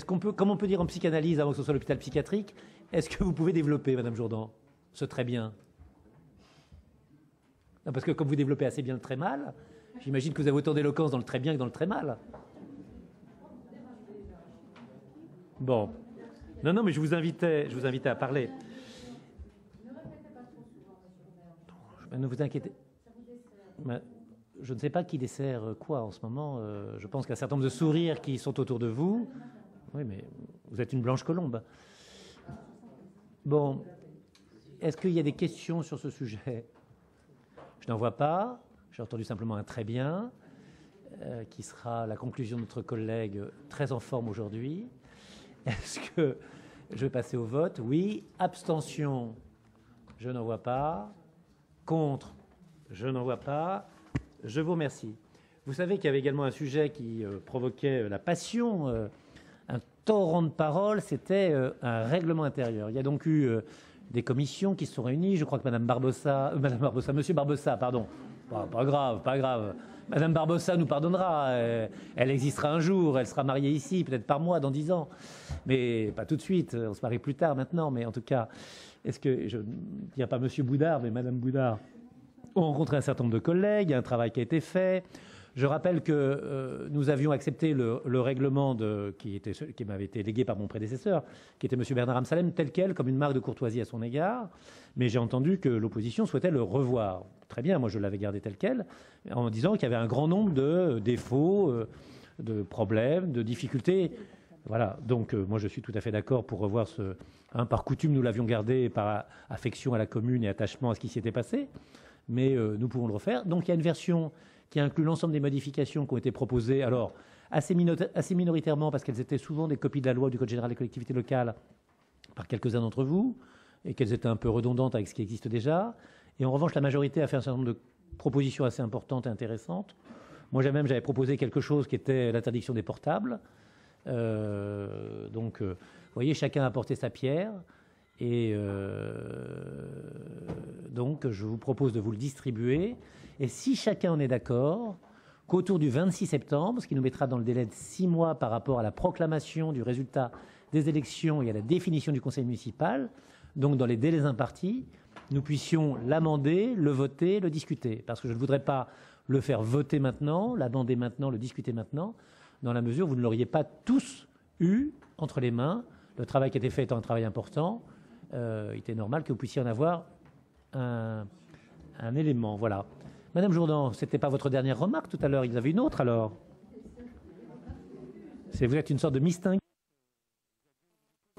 comme on peut dire en psychanalyse avant que ce soit l'hôpital psychiatrique, est-ce que vous pouvez développer, Madame Jourdan, ce très bien? Non, parce que comme vous développez assez bien le très mal, j'imagine que vous avez autant d'éloquence dans le très bien que dans le très mal. Bon. Non, non, mais je vous invitais à parler. Ne vous inquiétez. Je ne sais pas qui dessert quoi en ce moment. Je pense qu'il y a un certain nombre de sourires qui sont autour de vous. Oui, mais vous êtes une blanche colombe. Bon. Est-ce qu'il y a des questions sur ce sujet? Je n'en vois pas. J'ai entendu simplement un très bien, qui sera la conclusion de notre collègue très en forme aujourd'hui. Est-ce que je vais passer au vote? Oui. Abstention? Je n'en vois pas. Contre? Je n'en vois pas. Je vous remercie. Vous savez qu'il y avait également un sujet qui provoquait la passion, un torrent de paroles, c'était un règlement intérieur. Il y a donc eu des commissions qui se sont réunies. Je crois que Monsieur Barbossa, pardon. Pas grave. Madame Barbossa nous pardonnera. Elle existera un jour. Elle sera mariée ici, peut-être par mois, dans 10 ans. Mais pas tout de suite. On se marie plus tard maintenant. Mais en tout cas, est-ce que, je ne dirais pas Monsieur Boudard, mais Madame Boudard, ont rencontré un certain nombre de collègues. Il y a un travail qui a été fait. Je rappelle que nous avions accepté le règlement qui m'avait été légué par mon prédécesseur, qui était M. Bernard Amsalem, tel quel, comme une marque de courtoisie à son égard. Mais j'ai entendu que l'opposition souhaitait le revoir. Très bien, moi je l'avais gardé tel quel, en disant qu'il y avait un grand nombre de défauts, de problèmes, de difficultés. Voilà, donc moi je suis tout à fait d'accord pour revoir ce... par coutume, nous l'avions gardé par affection à la commune et attachement à ce qui s'y était passé, mais nous pouvons le refaire. Donc il y a une version qui inclut l'ensemble des modifications qui ont été proposées, alors assez minoritairement, parce qu'elles étaient souvent des copies de la loi du Code général des collectivités locales par quelques-uns d'entre vous, et qu'elles étaient un peu redondantes avec ce qui existe déjà. Et en revanche, la majorité a fait un certain nombre de propositions assez importantes et intéressantes. Moi, j'avais proposé quelque chose qui était l'interdiction des portables. Donc, vous voyez, chacun a apporté sa pierre. Et donc, je vous propose de vous le distribuer. Et si chacun en est d'accord, qu'autour du 26 septembre, ce qui nous mettra dans le délai de 6 mois par rapport à la proclamation du résultat des élections et à la définition du conseil municipal, donc dans les délais impartis, nous puissions l'amender, le voter, le discuter. Parce que je ne voudrais pas le faire voter maintenant, l'amender maintenant, le discuter maintenant, dans la mesure où vous ne l'auriez pas tous eu entre les mains. Le travail qui a été fait étant un travail important, il était normal que vous puissiez en avoir un élément. Voilà. Madame Jourdan, ce n'était pas votre dernière remarque tout à l'heure, il y en avait une autre alors. Vous êtes une sorte de mistingue.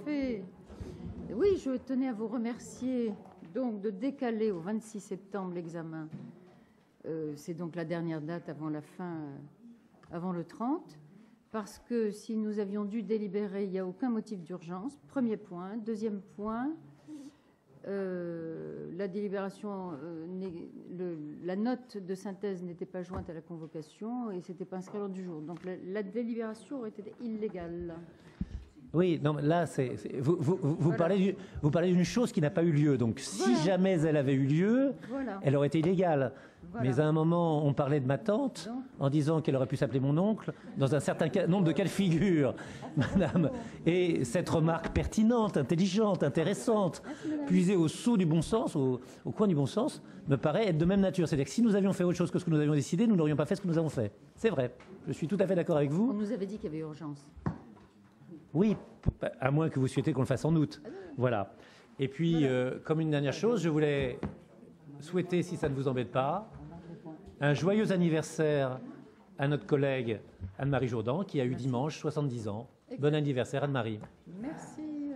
Oui, je tenais à vous remercier donc de décaler au 26 septembre l'examen. C'est donc la dernière date avant la fin, avant le 30, parce que si nous avions dû délibérer, il n'y a aucun motif d'urgence. Premier point. Deuxième point, la délibération, la note de synthèse n'était pas jointe à la convocation et c'était pas inscrit à l'ordre du jour. Donc la délibération aurait été illégale. Oui, non, là, vous parlez d'une chose qui n'a pas eu lieu. Donc, si jamais elle avait eu lieu, elle aurait été illégale. Voilà. Mais à un moment, on parlait de ma tante en disant qu'elle aurait pu s'appeler mon oncle dans un certain nombre de cas de figure, madame. Et cette remarque pertinente, intelligente, intéressante, puisée au sceau du bon sens, au coin du bon sens, me paraît être de même nature. C'est-à-dire que si nous avions fait autre chose que ce que nous avions décidé, nous n'aurions pas fait ce que nous avons fait. C'est vrai. Je suis tout à fait d'accord avec vous. On nous avait dit qu'il y avait urgence. Oui, à moins que vous souhaitez qu'on le fasse en août. Voilà. Et puis, comme une dernière chose, je voulais souhaiter, si ça ne vous embête pas, un joyeux anniversaire à notre collègue Anne-Marie Jourdan, qui a eu dimanche 70 ans. Bon anniversaire, Anne-Marie. Merci,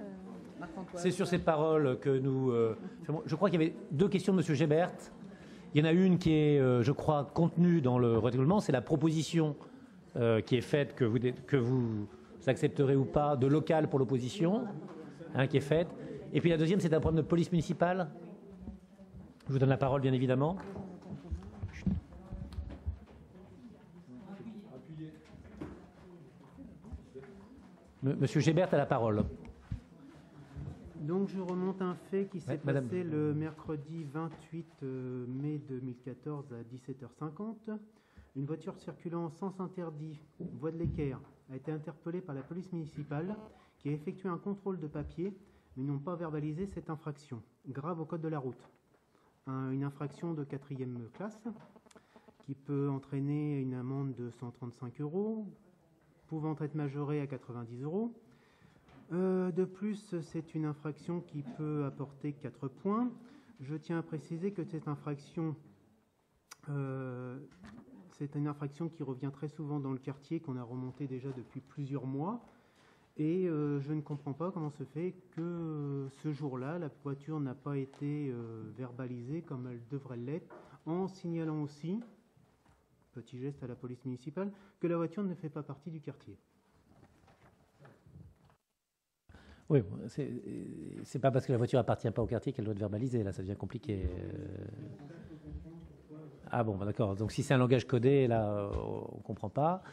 Marc-Antoine. C'est sur ces paroles que nous... je crois qu'il y avait 2 questions de M. Gébert. Il y en a une qui est, je crois, contenue dans le règlement. C'est la proposition qui est faite que vous accepterez ou pas, de local pour l'opposition, qui est faite. Et puis la deuxième, c'est un problème de police municipale. Je vous donne la parole, bien évidemment. Monsieur Gébert a la parole. Donc je remonte un fait qui s'est passé le mercredi 28 mai 2014 à 17h50. Une voiture circulant en sens interdit, voie de l'équerre, a été interpellée par la police municipale qui a effectué un contrôle de papier, mais n'ont pas verbalisé cette infraction, grave au code de la route. Une infraction de 4e classe qui peut entraîner une amende de 135 €, pouvant être majorée à 90 €. De plus, c'est une infraction qui peut apporter 4 points. Je tiens à préciser que cette infraction, c'est une infraction qui revient très souvent dans le quartier, qu'on a remonté déjà depuis plusieurs mois. Et je ne comprends pas comment se fait que ce jour-là, la voiture n'a pas été verbalisée comme elle devrait l'être, en signalant aussi, petit geste à la police municipale, que la voiture ne fait pas partie du quartier. Oui, c'est pas parce que la voiture appartient pas au quartier qu'elle doit être verbalisée. Là, ça devient compliqué. Ah bon, d'accord. Donc si c'est un langage codé, là, on comprend pas.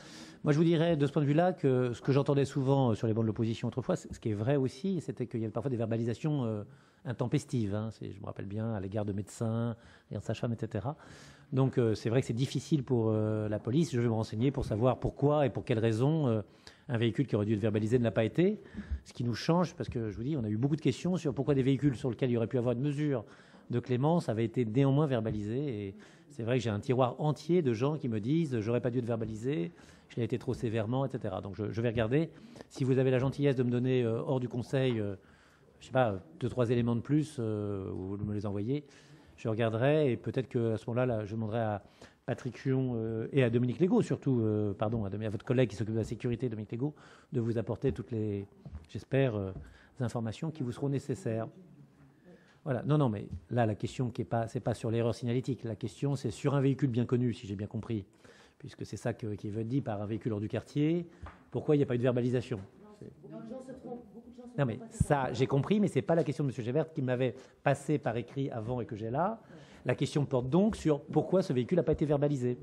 Moi, je vous dirais de ce point de vue-là que ce que j'entendais souvent sur les bancs de l'opposition autrefois, ce qui est vrai aussi, c'était qu'il y avait parfois des verbalisations intempestives. Hein, je me rappelle bien, à l'égard de médecins, à l'égard de sages-femmes, etc. Donc c'est vrai que c'est difficile pour la police. Je vais me renseigner pour savoir pourquoi et pour quelles raisons un véhicule qui aurait dû être verbalisé ne l'a pas été. Ce qui nous change, parce que je vous dis, on a eu beaucoup de questions sur pourquoi des véhicules sur lesquels il y aurait pu avoir une mesure de clémence avaient été néanmoins verbalisés. Et c'est vrai que j'ai un tiroir entier de gens qui me disent « j'aurais pas dû être verbalisé, je l'ai été trop sévèrement, etc. » Donc je vais regarder. Si vous avez la gentillesse de me donner hors du conseil, je sais pas, 2-3 éléments de plus, ou de me les envoyer, je regarderai et peut-être qu'à ce moment-là, je demanderai à Patrick Huon et à Dominique Legault, surtout, à votre collègue qui s'occupe de la sécurité, Dominique Legault, de vous apporter toutes les, j'espère, informations qui vous seront nécessaires. Voilà. Non, mais là, la question c'est pas sur l'erreur signalétique. La question, c'est sur un véhicule bien connu, si j'ai bien compris, puisque c'est ça qui veut être dit par un véhicule hors du quartier. Pourquoi il n'y a pas eu de verbalisation? Non, mais ça, j'ai compris, mais c'est pas la question de M. Gébert qui m'avait passé par écrit avant et que j'ai là. La question porte donc sur pourquoi ce véhicule n'a pas été verbalisé.